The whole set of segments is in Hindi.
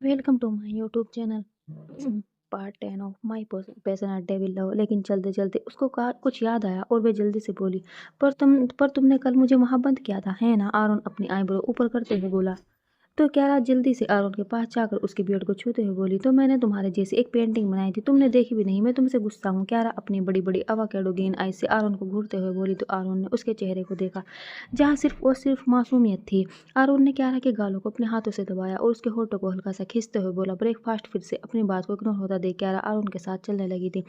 Welcome to my YouTube channel. Part 10 of my passionate devil love. लेकिन चलते चलते उसको कुछ याद आया और वे जल्दी से बोली, पर तुमने कल मुझे वहां बंद किया था, है ना? आरोन अपनी आईब्रो ऊपर करते हुए बोला। तो क्यारा जल्दी से आरोन के पास जाकर उसके बियर्ड को छूते हुए बोली, तो मैंने तुम्हारे जैसी एक पेंटिंग बनाई थी, तुमने देखी भी नहीं। मैं तुमसे गुस्सा हूँ। क्यारा अपनी बड़ी बड़ी अवाकेडो ग्रीन आई से आरोन को घूरते हुए बोली। तो आरोन ने उसके चेहरे को देखा, जहाँ सिर्फ मासूमियत थी। आरोन ने क्यारा के गालों को अपने हाथों से दबाया और उसके होठों को हल्का सा खींचते हुए बोला। ब्रेकफास्ट फिर से अपनी बात को इग्नोर होता देख क्यारा आरोन के साथ चलने लगी थी।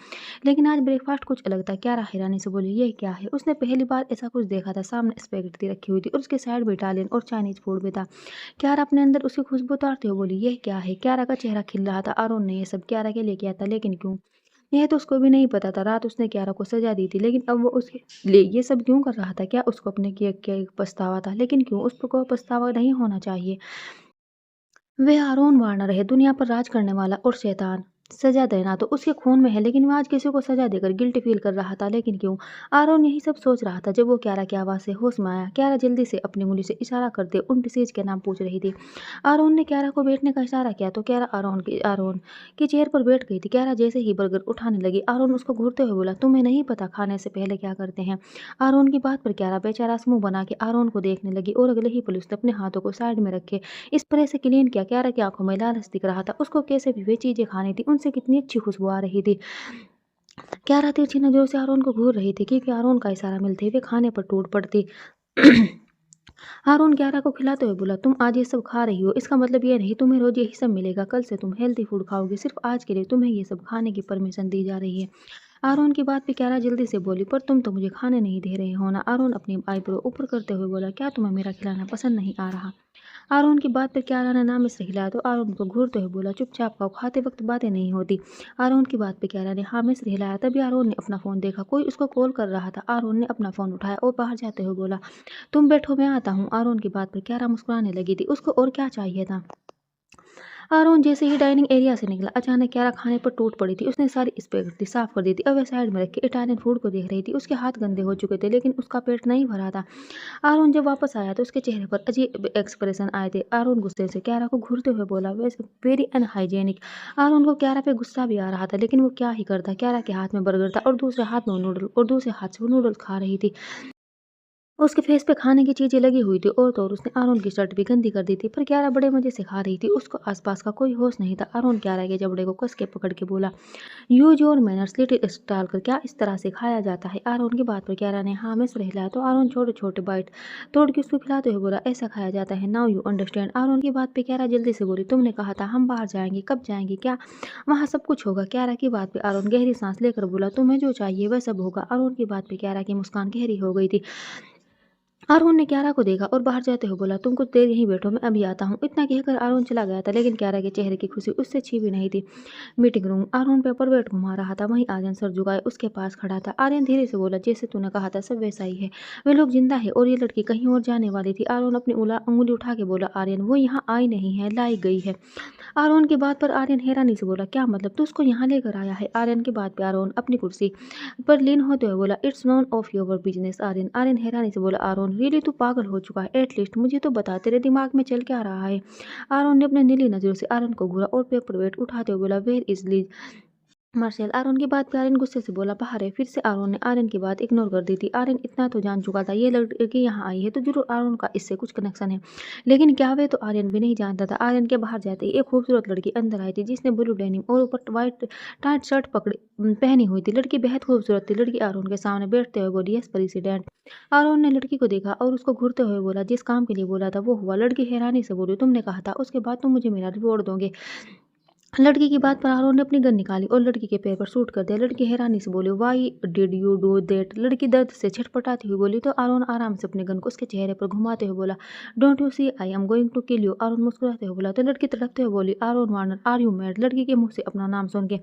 लेकिन आज ब्रेकफास्ट कुछ अलग था। क्यारा हैरानी से बोली, ये क्या है? उसने पहली बार ऐसा कुछ देखा था। सामने स्पेगेटी रखी हुई थी और उसके साइड में इटालियन और चाइनीज फूड भी था। क्यारा अपने अंदर उसकी खुशबू उतारते हुए बोली, यह क्या है? क्यारा का चेहरा खिल रहा था। आरोन ने यह सब क्यारा के लिए किया था, लेकिन क्यों? यह तो उसको भी नहीं पता था। रात उसने क्यारा को सजा दी थी, लेकिन अब वो उसके लिए ये सब क्यों कर रहा था? क्या उसको अपने किए के पछतावा था? लेकिन क्यों? उसको कोई पछतावा नहीं होना चाहिए। वह आरोन वार्नर है, दुनिया पर राज करने वाला और शैतान। सजा देना तो उसके खून में है, लेकिन वह आज किसी को सजा देकर गिल्टी फील कर रहा था। लेकिन क्यों? आरोन यही सब सोच रहा था जब वो क्यारा की आवाज़ से होश में आया। क्यारा जल्दी से अपनी उंगली से इशारा करते उन डिसीज के नाम पूछ रही थी। आरोन ने क्यारा को बैठने का इशारा किया तो क्यारा आरोन की चेयर पर बैठ गई थी। क्यारा जैसे ही बर्गर उठाने लगी, आरोन उसको घूरते हुए बोला, तुम्हें नहीं पता खाने से पहले क्या करते हैं? आरोन की बात पर क्यारा बेचारा मुंह बना के आरोन को देखने लगी और अगले ही पल उसने अपने हाथों को साइड में रखे स्प्रे से क्लीन किया। क्यारा की आंखों में लालच दिख रहा था। उसको कैसे भी वे चीजें खानी थी, उनसे कितनी अच्छी खुशबू आ रही थी। क्यारा तिरछी नजरों से आरोन को घूर रही थी, क्योंकि आरोन का इशारा मिलते ही वे खाने पर टूट पड़ती। हारून क्यारा को खिलाते हुए बोला, तुम आज ये सब खा रही हो, इसका मतलब ये नहीं तुम्हें रोज यही सब मिलेगा। कल से तुम हेल्दी फूड खाओगी। सिर्फ आज के लिए तुम्हें ये सब खाने की परमिशन दी जा रही है। आरोन की बात पे क्यारा जल्दी से बोली, पर तुम तो मुझे खाने नहीं दे रहे हो ना? आरोन अपनी आईब्रो ऊपर करते हुए बोला, क्या तुम्हें मेरा खिलाना पसंद नहीं आ रहा? आरोन की बात पर क्यारा ने नाम से हिलाया तो आरोन को घूरते हुए बोला, चुपचाप खाओ, खाते वक्त बातें नहीं होती। आरोन की बात पे क्यारा ने हाँ में सिर हिलाया। तभी आरोन ने अपना फ़ोन देखा, कोई उसको कॉल कर रहा था। आरोन ने अपना फ़ोन उठाया और बाहर जाते हुए बोला, तुम बैठो, मैं आता हूँ। आरोन की बात पर क्यारा मुस्कुराने लगी थी। उसको और क्या चाहिए था? आरोन जैसे ही डाइनिंग एरिया से निकला, अचानक क्यारा खाने पर टूट पड़ी थी। उसने सारी स्पेगेटी साफ कर दी थी। अब वह साइड में रखे इटालियन फूड को देख रही थी। उसके हाथ गंदे हो चुके थे, लेकिन उसका पेट नहीं भरा था। आरोन जब वापस आया तो उसके चेहरे पर अजीब एक्सप्रेशन आए थे। आरोन गुस्से से क्यारा को घूरते हुए बोला, वैसे वेरी अनहाइजेनिक। आरोन को क्यारा पे गुस्सा भी आ रहा था, लेकिन वो क्या ही करता। क्यारा के हाथ में बर्गर था और दूसरे हाथ में नूडल, और दूसरे हाथ से वो नूडल्स खा रही थी। उसके फेस पे खाने की चीज़ें लगी हुई थी और तो और उसने आरोन की शर्ट भी गंदी कर दी थी। पर क्यारा बड़े मज़े से खा रही थी। उसको आसपास का कोई होश नहीं था। आरोन क्यारा के जबड़े को कस के पकड़ के बोला, use your manners little Sthalekar. क्या इस तरह से खाया जाता है? आरोन की बात पर क्यारा ने हाँ में सिर हिलाया तो आरोन छोटे छोटे बाइट तोड़ के उसको खिलाते हुए बोला, ऐसा खाया जाता है, नाउ यू अंडरस्टैंड। आरोन की बात पे क्यारा जल्दी से बोली, तुमने कहा था हम बाहर जाएंगे, कब जाएंगे? क्या वहाँ सब कुछ होगा? क्यारा की बात पे आरोन गहरी सांस लेकर बोला, तुम्हें जो चाहिए वह सब होगा। आरोन की बात पे क्यारा की मुस्कान गहरी हो गई थी। आरोन ने क्यारा को देखा और बाहर जाते हुए बोला, तुम कुछ देर यहीं बैठो, मैं अभी आता हूँ। इतना कहकर आरोन चला गया था, लेकिन क्यारा के चेहरे की खुशी उससे छिपी नहीं थी। Meeting room. Aaron paperweight घुमा रहा था। वहीं आर्यन सर झुकाए उसके पास खड़ा था। आर्यन धीरे से बोला, जैसे तूने कहा था सब वैसा ही है। वे लोग जिंदा है और ये लड़की कहीं और जाने वाली थी। आरोन अपनी उंगली उठा के बोला, आर्यन वो यहाँ आई नहीं है, लाई गई है। आरोन की बात पर आर्यन हैरानी से बोला, क्या मतलब? तू उसको यहाँ लेकर आया है? आर्यन की बात पे आरोन अपनी कुर्सी पर लीन होते हुए बोला, it's none of your business. Aryan Aryan हैरानी से बोला, आरोन रियली तू पागल हो चुका है? एटलीस्ट मुझे तो बता, तेरे दिमाग में चल क्या रहा है? आरोन ने अपने नीली नजरों से आर्यन को घूरा और पेपर वेट उठाते हुए बोला, where is Lees Marshall. Aryan की बात पे आर्यन गुस्से से बोला, बाहर है। फिर से आर्यन ने आर्यन की बात इग्नोर कर दी थी। आर्यन इतना तो जान चुका था, ये लड़की यहाँ आई है तो जरूर आर्यन का इससे कुछ कनेक्शन है। लेकिन क्या वे तो आर्यन भी नहीं जानता था। आर्यन के बाहर जाते ही एक खूबसूरत लड़की अंदर आई थी, जिसने ब्लू डेनिम और ऊपर व्हाइट टाइट शर्ट पहनी हुई थी। लड़की बेहद खूबसूरत थी। लड़की आर्यन के सामने बैठते हुए बोली, यस प्रेसिडेंट। आर्यन ने लड़की को देखा और उसको घूरते हुए बोला, जिस काम के लिए बोला था वो हुआ। लड़की हैरानी से बोली, तुमने कहा था उसके बाद तुम मुझे मेरा रिवॉर्ड दोगे। लड़की की बात पर आरोन ने अपनी गन निकाली और लड़की के पैर पर शूट कर दिया। लड़की हैरानी से बोली, why did you do that? लड़की दर्द से छटपटाती हुई बोली। तो आरोन आराम से अपनी गन को उसके चेहरे पर घुमाते हुए बोला, don't you see I am going to kill you? Aaron मुस्कुराते हुए बोला। तो लड़की तड़पते हुए बोली, Aaron Warner are you mad? लड़की के मुंह से अपना नाम सुन के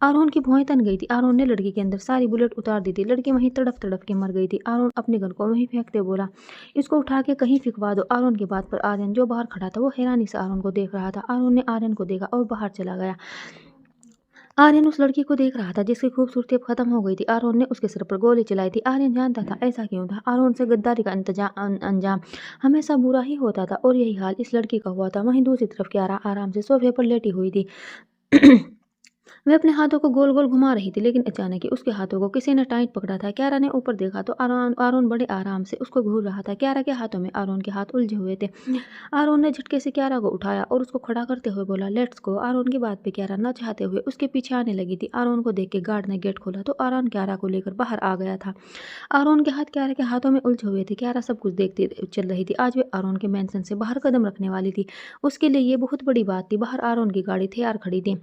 आरोन की भौहें तन गई थी। आरोन ने लड़की के अंदर सारी बुलेट उतार दी थी। लड़की वहीं तड़प तड़प के मर गई थी। आरोन अपनी गन को वहीं फेंकते बोला, इसको उठा के कहीं फिकवा दो। आरोन की बात पर आर्यन जो बाहर खड़ा था वो हैरानी से आरोन को देख रहा था। आरोन ने आर्यन को देखा और बाहर चला गया। आर्यन उस लड़की को देख रहा था जिसकी खूबसूरती अब खत्म हो गई थी। आरोन ने उसके सिर पर गोली चलाई थी। आर्यन जानता था ऐसा क्यों था। आरोन से गद्दारी का अंजाम हमेशा बुरा ही होता था और यही हाल इस लड़की का हुआ था। वहीं दूसरी तरफ कियारा आराम से सोफे पर लेटी हुई थी। वह अपने हाथों को गोल गोल घुमा रही थी, लेकिन अचानक ही उसके हाथों को किसी ने टाइट पकड़ा था। क्यारा ने ऊपर देखा तो आरोन आरोन बड़े आराम से उसको घूर रहा था। क्यारा के हाथों में आरोन के हाथ उलझे हुए थे। आरोन ने झटके से क्यारा को उठाया और उसको खड़ा करते हुए बोला, लेट्स गो। आरोन की बात पे क्यारा न चाहते हुए उसके पीछे आने लगी थी। आरोन को देख के गार्ड ने गेट खोला तो आरोन क्यारा को लेकर बाहर आ गया था। आरोन के हाथ क्यारा के हाथों में उलझे हुए थे। क्यारा सब कुछ देखती चल रही थी। आज वे आरोन के मैंशन से बाहर कदम रखने वाली थी। उसके लिए ये बहुत बड़ी बात थी। बाहर आरोन की गाड़ी तैयार खड़ी थी।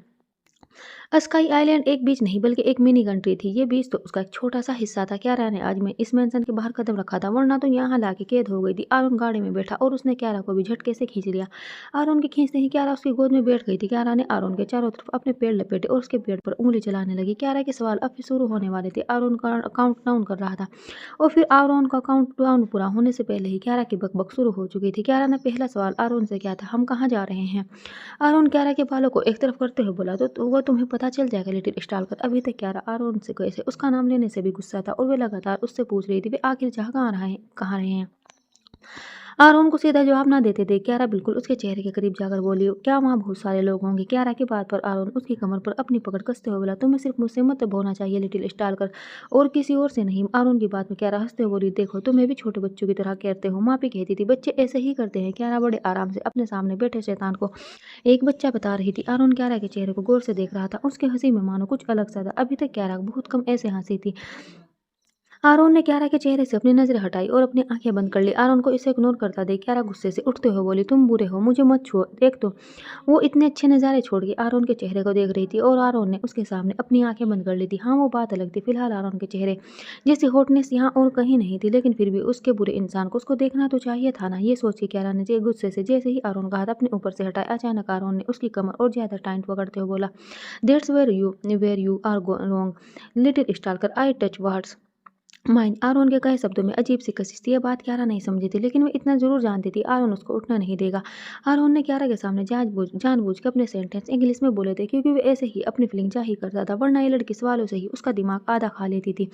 स्काई आइलैंड एक बीच नहीं बल्कि एक मिनी कंट्री थी। ये बीच तो उसका एक छोटा सा हिस्सा था। क्यारा ने आज में इस मेंशन के बाहर कदम रखा था, वरना तो यहाँ लाके कैद हो गई थी। आरोन गाड़ी में बैठा और उसने क्यारा को भी झटके से खींच लिया। आरोन के खींचते ही क्यारा उसकी गोद में बैठ गई थी। क्यारा ने आरोन के चारों तरफ अपने पेड़ लपेटे और उसके पेट पर उंगली चलाने लगी। क्यारा के सवाल अब भी शुरू होने वाले थे। आरोन का काउंट डाउन कर रहा था और फिर आरोन का काउंट डाउन पूरा होने से पहले ही क्यारा की बकबक शुरू हो चुकी थी। क्यारा ने पहला सवाल आरोन से किया था, हम कहाँ जा रहे हैं। आरोन क्यारा के बालों को एक तरफ करते हुए बोला, तो वो तुम्हें पता चल जाएगा लिटिल स्टालकर। अभी तक क्यारा आरोन से कैसे उसका नाम लेने से भी गुस्सा था और वे लगातार उससे पूछ रही थी वे आखिर जहाँ कहाँ रहे हैं। आरोन को सीधा जवाब ना देते थे। क्यारा बिल्कुल उसके चेहरे के करीब जाकर बोली, क्या वहाँ बहुत सारे लोग होंगे। क्यारा की बात पर आरोन उसकी कमर पर अपनी पकड़ कसते हुए बोला, तुम्हें सिर्फ मुझसे मतलब होना चाहिए लिटिल स्टालकर, और किसी और से नहीं। आरोन की बात में क्यारा हंसते हुए बोली, देखो तुम्हें भी छोटे बच्चों की तरह कहते हो। माँ भी कहती थी बच्चे ऐसे ही करते हैं। क्यारा बड़े आराम से अपने सामने बैठे शैतान को एक बच्चा बता रही थी। आरोन क्यारा के चेहरे को गौर से देख रहा था। उसकी हंसी में मानो कुछ अलग सा था। अभी तक क्यारा बहुत कम ऐसे हंसी थी। आरोन ने क्यारा के चेहरे से अपनी नजरें हटाई और अपनी आंखें बंद कर ली। आरोन को इसे इग्नोर करता देख क्यारा गुस्से से उठते हुए बोली, तुम बुरे हो, मुझे मत छुओ। देख तो वो इतने अच्छे नज़ारे छोड़ के आरोन के चेहरे को देख रही थी और आरोन ने उसके सामने अपनी आंखें बंद कर ली थी। हाँ, वो बात अलग थी। फिलहाल आरोन के चेहरे जैसी हॉटनेस यहाँ और कहीं नहीं थी, लेकिन फिर भी उसके बुरे इंसान को उसको देखना तो चाहिए था ना। ये सोच के क्यारा ने गुस्से से जैसे ही आरोन का हाथ अपने ऊपर से हटाया, अचानक आरोन ने उसकी कमर और ज्यादा टाइट पकड़ते हुए बोला, that's where you are wrong little stalker, I touch words mine. Aaron के कहे शब्दों में अजीब सी कशिश थी। यह बात क्यारा नहीं समझी थी, लेकिन वह इतना जरूर जानती थी आरोन उसको उठना नहीं देगा। आरोन ने क्यारा के सामने जानबूझ के अपने सेंटेंस इंग्लिश में बोले थे, क्योंकि वे ऐसे ही अपनी फीलिंग जाहिर करता था, वरना ये लड़की सवालों से ही उसका दिमाग आधा खा लेती थी।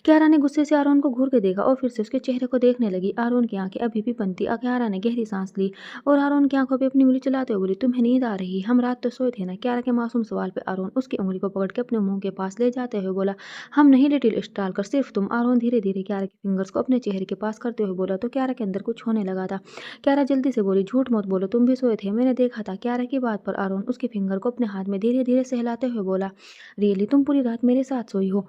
क्यारा ने गुस्से से आरोन को घूर के देखा और फिर से उसके चेहरे को देखने लगी। आरोन की आंखें अभी भी बंद थी। क्यारा ने गहरी सांस ली और आरोन की आंखों पे अपनी उंगली चलाते हुए बोली, तुम्हें नींद आ रही है, हम रात तो सोए थे ना। क्यारा के मासूम सवाल पे आरोन उसकी उंगली को पकड़ के अपने मुंह के पास ले जाते हुए बोला, हम नहीं लिटिल स्टालकर, सिर्फ तुम। आरोन धीरे धीरे क्यारा के फिंगर्स को अपने चेहरे के पास करते हुए बोला तो क्यारा के अंदर कुछ होने लगा था। क्यारा जल्दी से बोली, झूठ मत बोलो, तुम भी सोए थे, मैंने देखा था। क्यारा की बात पर आरोन उसके फिंगर को अपने हाथ में धीरे धीरे सहलाते हुए बोला, रियली तुम पूरी रात मेरे साथ सोई हो।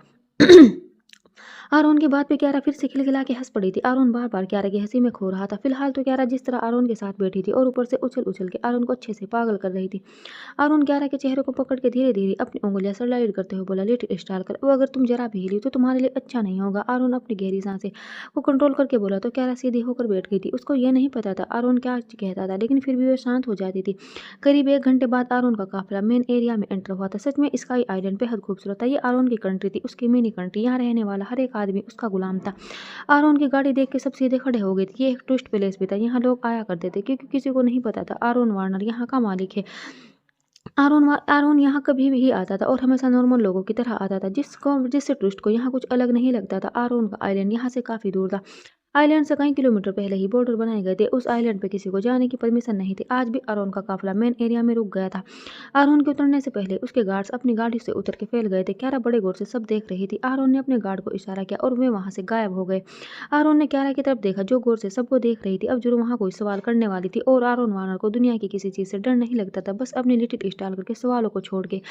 आरोन की बात पे क्यारा फिर से खिलखिला के हंस पड़ी थी। आरोन बार बार क्यारा की हंसी में खो रहा था। फिलहाल तो क्यारा जिस तरह आरोन के साथ बैठी थी और ऊपर से उछल उछल के आरोन को अच्छे से पागल कर रही थी। आरोन क्यारा के चेहरे को पकड़ के धीरे धीरे अपनी उंगलियां स्लाइड करते हुए बोला, लिटिल स्टालकर, अब अगर तुम जरा भी हिली तो तुम्हारे लिए अच्छा नहीं होगा। आरोन अपनी गहरी सांसें को कंट्रोल करके बोला तो क्यारा सीधी होकर बैठ गई थी। उसको यह नहीं पता था आरोन क्या कहता था, लेकिन फिर भी वह शांत हो जाती थी। करीब 1 घंटे बाद आरोन का काफिला मेन एरिया में एंटर हुआ था। सच में स्काई आइलैंड बेहद खूबसूरत था। ये आरोन की कंट्री थी, उसकी मिनी कंट्री। यहाँ रहने वाला हर एक आदमी उसका गुलाम था। आरोन की गाड़ी देख के सब सीधे खड़े हो गए थे। ये एक टूरिस्ट प्लेस भी था, यहाँ लोग आया करते थे, क्योंकि किसी को नहीं पता था आरोन वार्नर यहाँ का मालिक है। आरोन यहाँ कभी भी आता था और हमेशा नॉर्मल लोगों की तरह आता था, जिससे टूरिस्ट को यहाँ कुछ अलग नहीं लगता था। आरोन का आइलैंड यहाँ से काफी दूर था। आइलैंड से कई किलोमीटर पहले ही बॉर्डर बनाए गए थे। उस आइलैंड पे किसी को जाने की परमिशन नहीं थी। आज भी आरोन का काफिला मेन एरिया में रुक गया था। आरोन के उतरने से पहले उसके गार्ड्स अपनी गाड़ी से उतर के फैल गए थे। क्यारा बड़े गौर से सब देख रही थी। आरोन ने अपने गार्ड को इशारा किया और वे वहां से गायब हो गए। आरोन ने क्यारा की तरफ देखा जो गौर से सबको देख रही थी। अब जरूर वहां कोई सवाल करने वाली थी और आरोन वार्नर को दुनिया की किसी चीज से डर नहीं लगता था, बस अपनी लिटिल स्टाइल करके सवालों को छोड़ के।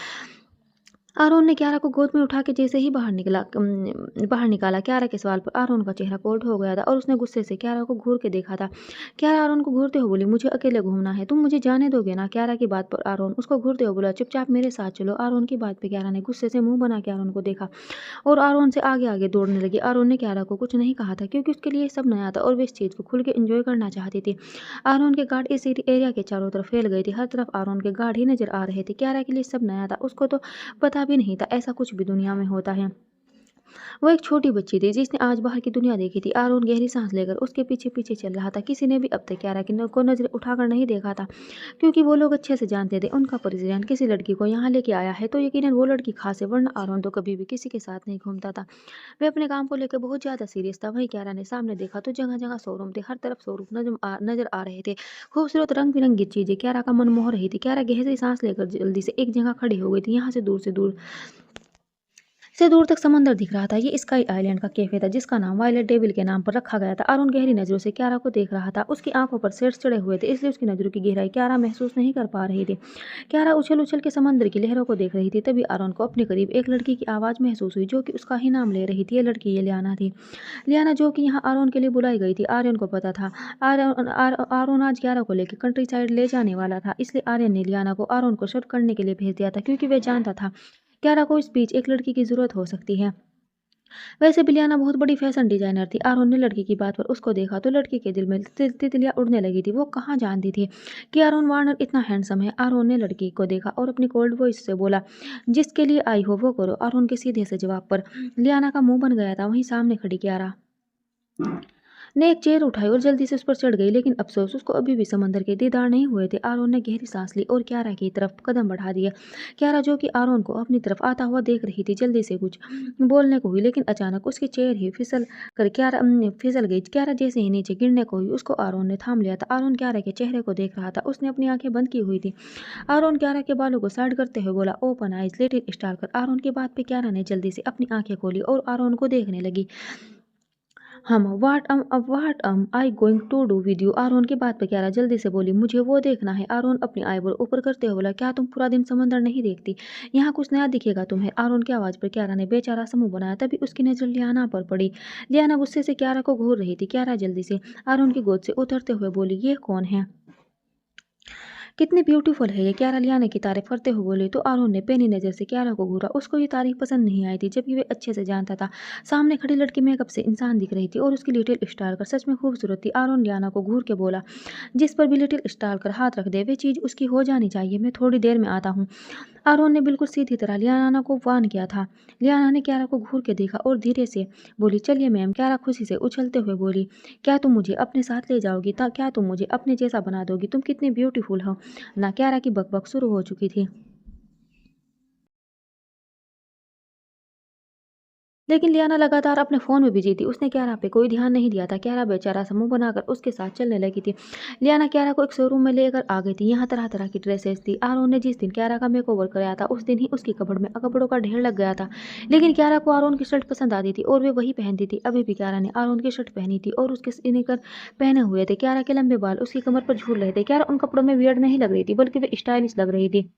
आरोन ने क्यारा को गोद में उठा के जैसे ही बाहर निकाला, क्यारा के सवाल पर आरोन का चेहरा कोल्ड हो गया था और उसने गुस्से से क्यारा को घूर के देखा था। क्यारा आरोन को घूरते हुए बोली, मुझे अकेले घूमना है, तुम मुझे जाने दोगे ना। क्यारा की बात पर आरोन उसको घूरते हुए बोला, चुपचाप मेरे साथ चलो। आरोन की बात पे क्यारा ने गुस्से से मुंह बना के आरोन को देखा और आरोन से आगे आगे दौड़ने लगी। आरोन ने क्यारा को कुछ नहीं कहा था, क्योंकि उसके लिए सब नया था और वे इस चीज को खुल के एंजॉय करना चाहती थी। आरोन के गार्ड इस एरिया के चारों तरफ फैल गए थे। हर तरफ आरोन के गार्ड ही नजर आ रहे थे। क्यारा के लिए सब नया था, उसको तो पता भी नहीं था ऐसा कुछ भी दुनिया में होता है। वो एक छोटी बच्ची थी जिसने आज बाहर की दुनिया देखी थी। आरोन गहरी सांस लेकर उसके पीछे पीछे चल रहा था। किसी ने भी अब तक क्यारा को नजर उठाकर नहीं देखा था, क्योंकि वो लोग अच्छे से जानते थे उनका परिजन किसी लड़की को यहाँ लेके आया है तो यकीनन वो लड़की खास है, वरना आरोन तो कभी भी किसी के साथ नहीं घूमता था। वे अपने काम को लेकर बहुत ज्यादा सीरियस था। वहीं क्यारा ने सामने देखा तो जगह जगह शोरूम थे, हर तरफ शोरूम नजर आ रहे थे। खूबसूरत रंग बिरंगी चीजें क्यारा का मन मोह रही थी। क्यारा गहरी सांस लेकर जल्दी से एक जगह खड़ी हो गई थी। यहाँ से दूर तक समंदर दिख रहा था। ये स्काई आइलैंड का कैफे था जिसका नाम वायलेट डेविल के नाम पर रखा गया था। अरुण गहरी नजरों से क्यारा को देख रहा था। उसकी आंखों पर शेड्स चढ़े हुए थे, इसलिए उसकी नजरों की गहराई क्यारा महसूस नहीं कर पा रही थी। क्यारा उछल उछल के समंदर की लहरों को देख रही थी। तभी अरुण को अपने करीब एक लड़की की आवाज महसूस हुई जो कि उसका ही नाम ले रही थी। ये लड़की ये लियाना थी। लियाना जो कि यहाँ आरोन के लिए बुलाई गई थी। आर्यन को पता था आरोन आज क्यारा को लेकर कंट्री साइड ले जाने वाला था, इसलिए आर्यन ने लियाना को आरोन को शूट करने के लिए भेज दिया था, क्योंकि वह जानता था क्यारा को इस बीच एक लड़की की जरूरत हो सकती है। वैसे भी लियाना बहुत बड़ी फैशन डिजाइनर थी। आरोन ने लड़की की बात पर उसको देखा तो लड़की के दिल में तितलियां उड़ने लगी थी। वो कहाँ जानती थी कि आरोन वार्नर इतना हैंडसम है। आरोन ने लड़की को देखा और अपनी कोल्ड वॉइस से बोला, जिसके लिए आई हो वो करो। आरोन के सीधे से जवाब पर लियाना का मुंह बन गया था। वहीं सामने खड़ी क्यारा ने एक चेयर उठाई और जल्दी से उस पर चढ़ गई, लेकिन अफसोस उसको अभी भी समंदर के दीदार नहीं हुए थे। आरोन ने गहरी सांस ली और क्यारा की तरफ कदम बढ़ा दिया। क्यारा जो कि आरोन को अपनी तरफ आता हुआ देख रही थी जल्दी से कुछ बोलने को हुई, लेकिन अचानक उसकी चेयर ही फिसल गई। क्यारा जैसे ही नीचे गिरने को हुई उसको आरोन ने थाम लिया था। आरोन क्यारा के चेहरे को देख रहा था। उसने अपनी आंखें बंद की हुई थी। आरोन क्यारा के बालों को साइड करते हुए बोला, ओपन आइज लिटिल स्टार कर। आरोन की बात पे क्यारा ने जल्दी से अपनी आंखें खोली और आरोन को देखने लगी। Hmm what am I going to do with you. Aaron की बात पे क्यारा जल्दी से बोली, मुझे वो देखना है। आरोन अपनी आईब्रो ऊपर करते हुए बोला, क्या तुम पूरा दिन समंदर नहीं देखती? यहाँ कुछ नया दिखेगा तुम्हें। आरोन की आवाज पर क्यारा ने बेचारा सा मुंह बनाया। तभी उसकी नजर लियाना पर पड़ी। लियाना गुस्से से क्यारा को घूर रही थी। क्यारा जल्दी से आरोन की गोद से उतरते हुए बोली, ये कौन है? कितनी ब्यूटीफुल है ये। क्यारा लियाना की तारीफ करते हुए बोली तो आरोन ने पैनी नजर से क्यारा को घूरा। उसको ये तारीफ पसंद नहीं आई थी, जबकि वे अच्छे से जानता था सामने खड़ी लड़की मेकअप से इंसान दिख रही थी और उसकी लिटिल स्टार कर सच में खूबसूरत थी। आरोन लियाना को घूर के बोला, जिस पर भी लिटिल स्टार कर हाथ रख दे वे चीज उसकी हो जानी चाहिए। मैं थोड़ी देर में आता हूँ। आरोन ने बिल्कुल सीधी तरह लियाना को वार्न किया था। लियाना ने क्यारा को घूर के देखा और धीरे से बोली, चलिए मैम। क्यारा खुशी से उछलते हुए बोली, क्या तुम मुझे अपने साथ ले जाओगी? क्या तुम मुझे अपने जैसा बना दोगी? तुम कितनी ब्यूटीफुल हो ना। क्यारा की बकबक शुरू हो चुकी थी, लेकिन लियाना लगातार अपने फ़ोन में बिजी थी। उसने क्यारा पे कोई ध्यान नहीं दिया था। क्यारा बेचारा सा मुंह बनाकर उसके साथ चलने लगी थी। लियाना क्यारा को एक शोरूम में लेकर आ गई थी। यहाँ तरह तरह की ड्रेसेस थी। आरोन ने जिस दिन क्यारा का मेकओवर कराया था उस दिन ही उसकी कपड़ में कपड़ों का ढेर लग गया था, लेकिन क्यारा को आरोन की शर्ट पसंद आती थी और वे वही पहनती थी। अभी भी क्यारा ने आरोन की शर्ट पहनी थी और उसके स्नीकर पहने हुए थे। क्यारा के लंबे बाल उसकी कमर पर झूल रहे थे। क्यारा उन कपड़ों में वियर्ड नहीं लग रही थी, बल्कि वे स्टाइलिश लग रही थी।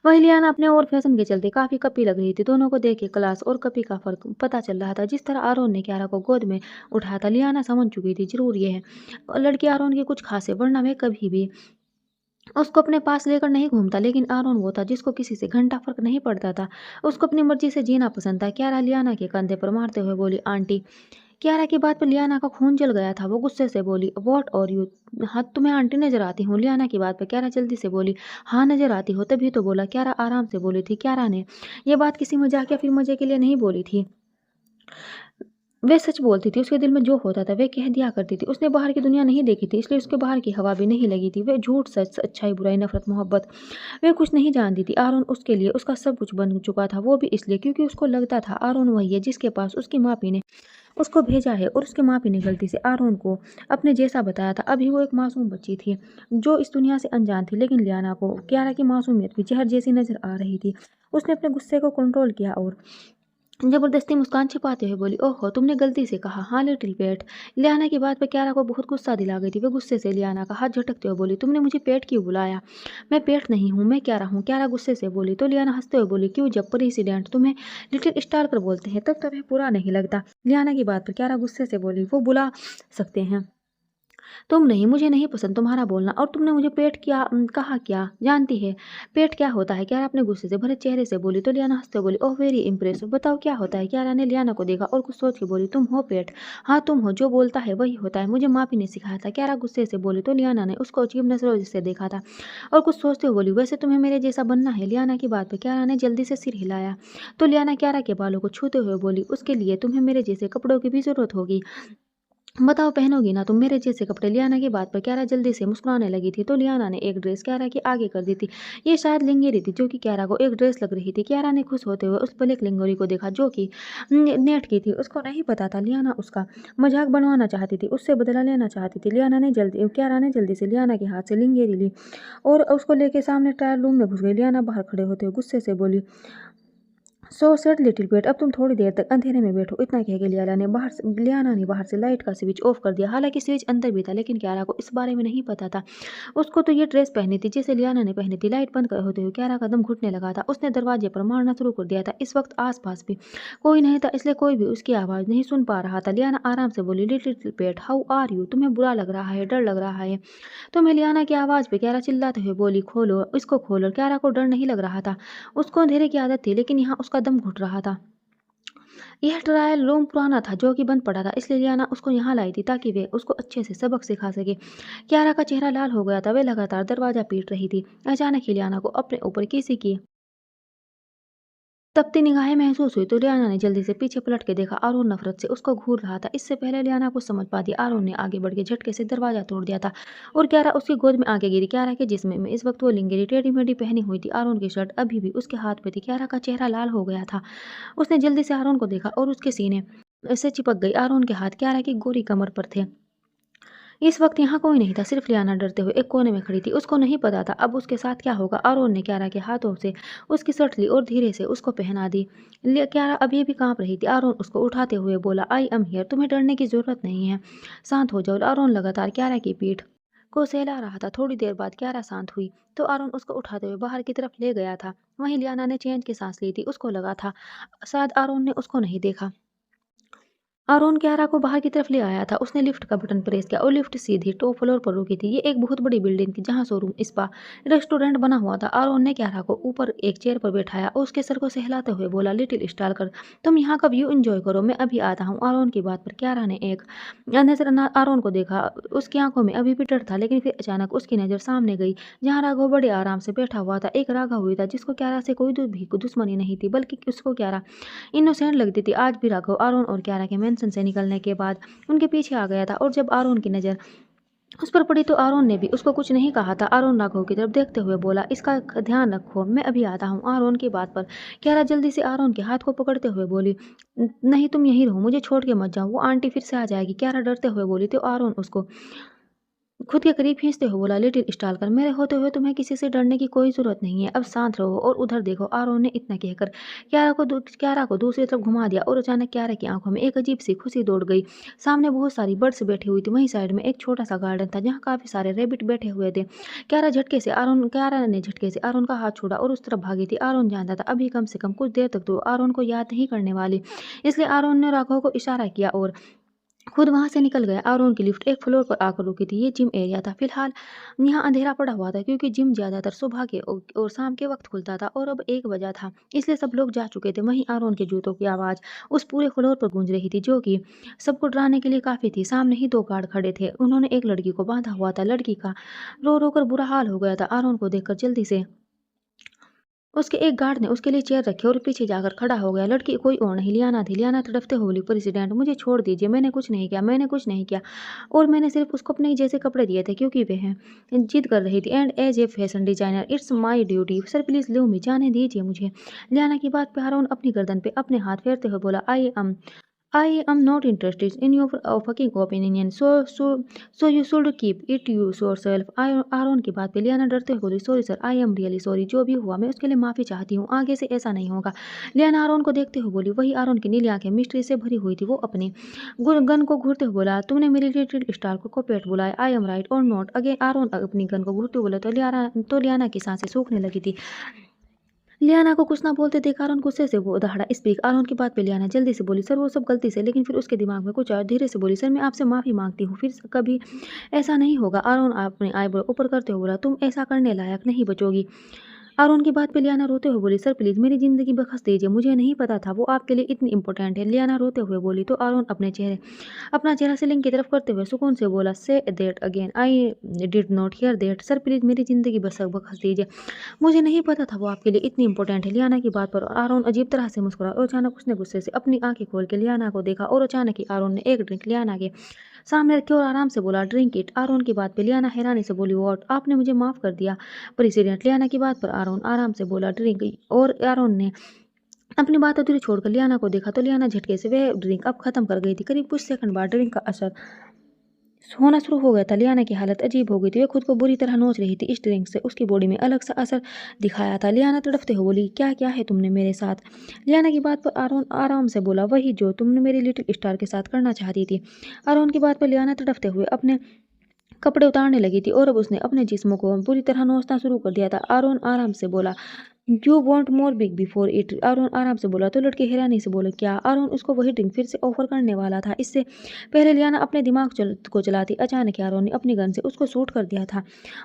वहीं लियाना अपने और फैशन के चलते काफी कपी लग रही थी। दोनों को देख के क्लास और कपी का फर्क पता चल रहा था। जिस तरह आरोन ने क्यारा को गोद में उठाया था, लियाना समझ चुकी थी जरूर ये है लड़की आरोन की कुछ खास है, वरना वह कभी भी उसको अपने पास लेकर नहीं घूमता। लेकिन आरोन वो था जिसको किसी से घंटा फर्क नहीं पड़ता था। उसको अपनी मर्जी से जीना पसंद था। क्यारा लियाना के कंधे पर मारते हुए बोली, आंटी। क्यारा की बात पर लियाना का खून जल गया था। वो गुस्से से बोली, व्हाट और यू? हाँ तुम्हें आंटी नजर आती हूँ। लियाना की बात पर क्यारा जल्दी से बोली, हाँ नजर आती हो तभी तो बोला। क्यारा आराम से बोली थी। क्यारा ने ये बात किसी मजाक या फिर मजे के लिए नहीं बोली थी। वे सच बोलती थी। उसके दिल में जो होता था वह कह दिया करती थी। उसने बाहर की दुनिया नहीं देखी थी, इसलिए उसके बाहर की हवा भी नहीं लगी थी। वह झूठ सच अच्छाई बुराई नफरत मोहब्बत वह कुछ नहीं जानती थी। आरोन उसके लिए उसका सब कुछ बन चुका था। वो भी इसलिए क्योंकि उसको लगता था आरोन वही है जिसके पास उसकी माँ ने उसको भेजा है, और उसके माँ ने गलती से आरोन को अपने जैसा बताया था। अभी वो एक मासूम बच्ची थी जो इस दुनिया से अनजान थी, लेकिन लियाना को क्यारा की मासूमियत भी जहर जैसी नजर आ रही थी। उसने अपने गुस्से को कंट्रोल किया और जबरदस्ती मुस्कान छिपाते हुए बोली, ओहो तुमने गलती से कहा। हाँ लिटिल पेट। लियाना की बात पर क्यारा को बहुत गुस्सा दिला गई थी। वह गुस्से से लियाना का हाथ झटकते हुए बोली, तुमने मुझे पेट क्यों बुलाया? मैं पेट नहीं हूँ, मैं क्यारा हूँ। क्यारा गुस्से से बोली तो लियाना हंसते हुए बोली, क्यों? जब प्रेसिडेंट तुम्हें लिटिल स्टार कर बोलते हैं तब तुम्हें बुरा नहीं लगता? लियाना की बात पर क्यारा गुस्से से बोली, वो बुला सकते हैं, तुम नहीं, मुझे नहीं पसंद तुम्हारा बोलना, और तुमने मुझे पेट क्या कहा क्या जानती है पेट क्या होता है? क्यारा अपने गुस्से से भरे चेहरे से बोली। तो लियाना हंसते बोली, ओह वेरी इम्प्रेसिव, बताओ क्या होता है? क्यारा ने लियाना को देखा और कुछ सोच के बोली, तुम हो पेट। हाँ तुम हो, जो बोलता है वही होता है, मुझे माँ भी ने सिखाया था। क्यारा गुस्से से बोली। तो लियाना ने उसको अजीब नजरों से देखा था और कुछ सोचते हुए बोली, वैसे तुम्हें मेरे जैसा बनना है? लियाना की बात पर क्यारा ने जल्दी से सिर हिलाया। तो लियाना क्यारा के बालों को छूते हुए बोली, उसके लिए तुम्हें मेरे जैसे कपड़ों की भी जरूरत होगी। बताओ पहनोगी ना तुम मेरे जैसे कपड़े? लियाना की बात पर क्यारा जल्दी से मुस्कुराने लगी थी। तो लियाना ने एक ड्रेस क्यारा के आगे कर दी थी। ये शायद लिंगेरी थी जो कि क्यारा को एक ड्रेस लग रही थी। क्यारा ने खुश होते हुए उस ब्लैक लिंगोरी को देखा जो कि नेट की थी। उसको नहीं पता था लियाना उसका मजाक बनवाना चाहती थी, उससे बदला लेना चाहती थी। क्यारा ने जल्दी से लियाना के हाथ से लिंगेरी ली और उसको लेके सामने ट्रायल रूम में घुस गई। लियाना बाहर खड़े होते हुए गुस्से से बोली, सो सेड लिटिल पेट, अब तुम थोड़ी देर तक अंधेरे में बैठो। इतना कह के लियाना ने बाहर से लाइट का स्विच ऑफ कर दिया। हालांकि स्विच अंदर भी था लेकिन क्यारा को इस बारे में नहीं पता था। उसको तो ये ड्रेस पहनी थी जैसे लियाना ने पहनी थी। लाइट बंद होते हुए क्यारा का दम घुटने लगा था। उसने दरवाजे पर मारना शुरू कर दिया था। इस वक्त आसपास भी कोई नहीं था इसलिए कोई भी उसकी आवाज़ नहीं सुन पा रहा था। लियाना आराम से बोली, little pet how are you? तुम्हें बुरा लग रहा है, डर लग रहा है? तो लियाना की आवाज़ पे क्यारा चिल्लाते हुए बोली, खोलो इसको खोलो। क्यारा को डर नहीं लग रहा था, उसको अंधेरे की आदत थी, लेकिन यहाँ उसका दम घुट रहा था। यह ट्रायल रूम पुराना था जो कि बंद पड़ा था, इसलिए लियाना उसको यहाँ लाई थी ताकि वे उसको अच्छे से सबक सिखा सके। क्यारा का चेहरा लाल हो गया था, वे लगातार दरवाजा पीट रही थी। अचानक ही लियाना को अपने ऊपर किसी की तपती निगाहें महसूस हुई। तो लियाना ने जल्दी से पीछे पलट के देखा। आरोन नफरत से उसको घूर रहा था। इससे पहले लियाना को समझ पाती, आरोन ने आगे बढ़ के झटके से दरवाजा तोड़ दिया था और क्यारा उसकी गोद में आगे गिरी। क्यारा के जिस्म में इस वक्त वो लिंगेरी टेढ़ी मेढ़ी पहनी हुई थी। आरोन की शर्ट अभी भी उसके हाथ पे थी। क्यारा का चेहरा लाल हो गया था। उसने जल्दी से आरोन को देखा और उसके सीने से चिपक गई। आरोन के हाथ क्यारा की गोरी कमर पर थे। इस वक्त यहाँ कोई नहीं था, सिर्फ लियाना डरते हुए एक कोने में खड़ी थी। उसको नहीं पता था अब उसके साथ क्या होगा। आरोन ने क्यारा के हाथों से उसकी शर्ट ली और धीरे से उसको पहना दी। क्यारा अभी भी कांप रही थी। आरोन उसको उठाते हुए बोला, आई एम हियर, तुम्हें डरने की जरूरत नहीं है, शांत हो जाओ। आरोन लगातार क्यारा की पीठ को सहला रहा था। थोड़ी देर बाद क्यारा शांत हुई तो आरोन उसको उठाते हुए बाहर की तरफ ले गया था। वहीं लियाना ने चैन की सांस ली थी। उसको लगा था शायद आरोन ने उसको नहीं देखा। आरोन क्यारा को बाहर की तरफ ले आया था। उसने लिफ्ट का बटन प्रेस किया और लिफ्ट सीधी टॉप फ्लोर पर रुकी थी। ये एक बहुत बड़ी बिल्डिंग थी जहाँ शोरूम, स्पा, रेस्टोरेंट बना हुआ था। आरोन ने क्यारा को ऊपर एक चेयर पर बैठाया और उसके सर को सहलाते हुए बोला, लिटिल स्टालकर, तुम यहाँ का व्यू एंजॉय करो, मैं अभी आता हूँ। आरोन की बात पर क्यारा ने एक नजर आरोन को देखा। उसकी आंखों में अभी भी डर था, लेकिन फिर अचानक उसकी नज़र सामने गई जहाँ राघव बड़े आराम से बैठा हुआ था। एक राघव हुई था जिसको क्यारा से कोई भी दुश्मनी नहीं थी, बल्कि उसको क्यारा इनोसेंट लगती थी। आज भी राघव आरोन और क्यारा के मेंशन से निकलने के बाद उनके पीछे आ गया था और जब आरोन की नज़र उस पर पड़ी तो आरोन ने भी उसको कुछ नहीं कहा था। आरोन राघव की तरफ देखते हुए बोला, इसका ध्यान रखो, मैं अभी आता हूँ। आरोन की बात पर क्यारा जल्दी से आरोन के हाथ को पकड़ते हुए बोली, नहीं तुम यहीं रहो, मुझे छोड़ के मत जाओ, वो आंटी फिर से आ जाएगी। क्यारा डरते हुए बोली। तो आरोन उसको खुद के करीब खींचते हुए बोला, लिटिल स्टालकर, मेरे होते हुए तुम्हें किसी से डरने की कोई जरूरत नहीं है, अब शांत रहो और उधर देखो। आरोन ने इतना कहकर क्यारा को दूसरी तरफ घुमा दिया और अचानक क्यारा की आंखों में एक अजीब सी खुशी दौड़ गई। सामने बहुत सारी बर्ड्स बैठी हुई थी। वहीं साइड में एक छोटा सा गार्डन था जहाँ काफी सारे रेबिट बैठे हुए थे। क्यारा ने झटके से आरोन का हाथ छोड़ा और उस तरफ भागी थी। आरोन जानता था अभी कम से कम कुछ देर तक तो आरोन को याद नहीं करने वाली, इसलिए आरोन ने राघव को इशारा किया और खुद वहां से निकल गया। आरोन की लिफ्ट एक फ्लोर पर आकर रुकी थी। ये जिम एरिया था। फिलहाल यहाँ अंधेरा पड़ा हुआ था क्योंकि जिम ज्यादातर सुबह के और शाम के वक्त खुलता था और अब 1 बजा था, इसलिए सब लोग जा चुके थे। वहीं आरोन के जूतों की आवाज़ उस पूरे फ्लोर पर गूंज रही थी जो कि सबको डराने के लिए काफ़ी थी। सामने ही 2 गार्ड खड़े थे। उन्होंने एक लड़की को बांधा हुआ था। लड़की का रो रो कर बुरा हाल हो गया था। आरोन को देखकर जल्दी से उसके एक गार्ड ने उसके लिए चेयर रखी और पीछे जाकर खड़ा हो गया। लड़की कोई और नहीं, लियाना थी। लियाना तड़पते हुए बोली, प्रेसिडेंट मुझे छोड़ दीजिए, मैंने कुछ नहीं किया, मैंने कुछ नहीं किया, और मैंने सिर्फ उसको अपने जैसे कपड़े दिए थे क्योंकि वह जिद कर रही थी, and as a fashion designer it's my duty. Sir please leave me, जाने दीजिए मुझे। लियाना की बात पे आरोन अपनी गर्दन पे अपने हाथ फेरते हुए बोला, I am not interested in your fucking opinion. So you should keep it yourself. Aron की बात पे लियाना डरते हुए बोली, sorry sir, I am really sorry, जो भी हुआ मैं उसके लिए माफ़ी चाहती हूँ, आगे से ऐसा नहीं होगा। लियाना आरोन को देखते हुए बोली। वही आरोन की नीली आंखें मिस्ट्री से भरी हुई थी। वो अपने गन को घूरते हुए बोला, तुमने मेरी लिटिल स्टार को पेट बुलाया, आई एम राइट और नॉट? अगे आरोन अपनी गन को घूरते हुए बोला। तो लियाना की सांसें सूखने लगी थी। लियाना को कुछ ना बोलते देख आरोन गुस्से से वो दहाड़ा। स्पीक। आरोन की बात पे लियाना जल्दी से बोली, सर वो सब गलती से। लेकिन फिर उसके दिमाग में कुछ आया, धीरे से बोली, सर मैं आपसे माफ़ी मांगती हूँ, फिर कभी ऐसा नहीं होगा। आरोन अपने आईब्रो ऊपर करते हुए बोला, तुम ऐसा करने लायक नहीं बचोगी। आरोन की बात पे लियाना रोते हुए बोली, सर प्लीज़ मेरी ज़िंदगी बख्श दीजिए, मुझे नहीं पता था वो आपके लिए इतनी इंपॉर्टेंट है। लियाना रोते हुए बोली तो आरोन अपना चेहरा सीलिंग की तरफ करते हुए सुकून से बोला, say that again, I did not here that. Sir please मेरी ज़िंदगी बस बख्श दीजिए, मुझे नहीं पता था वो आपके लिए इतनी इंपॉर्टेंट है। लियाना की बात पर आरोन अजीब तरह से मुस्कुरा और अचानक उसने गुस्से से अपनी आंखें खोल के लियाना को देखा और अचानक ही आरोन ने एक ड्रिंक लियाना के सामने रखी और आराम से बोला, ड्रिंक इट। आरोन की बात पे लियाना हैरानी से बोली, वॉट, आपने मुझे माफ़ कर दिया प्रेसिडेंट। लियाना की बात पर आरोन आराम से बोला, ड्रिंक। और आरोन ने अपनी बात अधूरी छोड़कर लियाना को देखा तो लियाना झटके से वह ड्रिंक अब खत्म कर गई थी। करीब कुछ सेकंड बाद ड्रिंक का असर होना शुरू हो गया था। लियाना की हालत अजीब हो गई थी, वह खुद को बुरी तरह नोच रही थी। इस ड्रिंक से उसकी बॉडी में अलग सा असर दिखाया था। लियाना तड़फते हुए बोली, क्या क्या है तुमने मेरे साथ। लियाना की बात पर आरोन आराम से बोला, वही जो तुमने मेरी लिटिल स्टार के साथ करना चाहती थी। आरोन की बात पर लियाना तड़फते हुए अपने कपड़े उतारने लगी थी और अब उसने अपने जिस्म को बुरी तरह नोचना शुरू कर दिया था। आरोन आराम से बोला, you want more big before it. Aaron आराम से बोला तो लड़की हैरानी से बोले, क्या। आरोन उसको वही ड्रिंक फिर से ऑफर करने वाला था। इससे पहले लियाना अपने दिमाग को चलाती अचानक ही आरोन ने अपनी गन से उसको शूट कर दिया था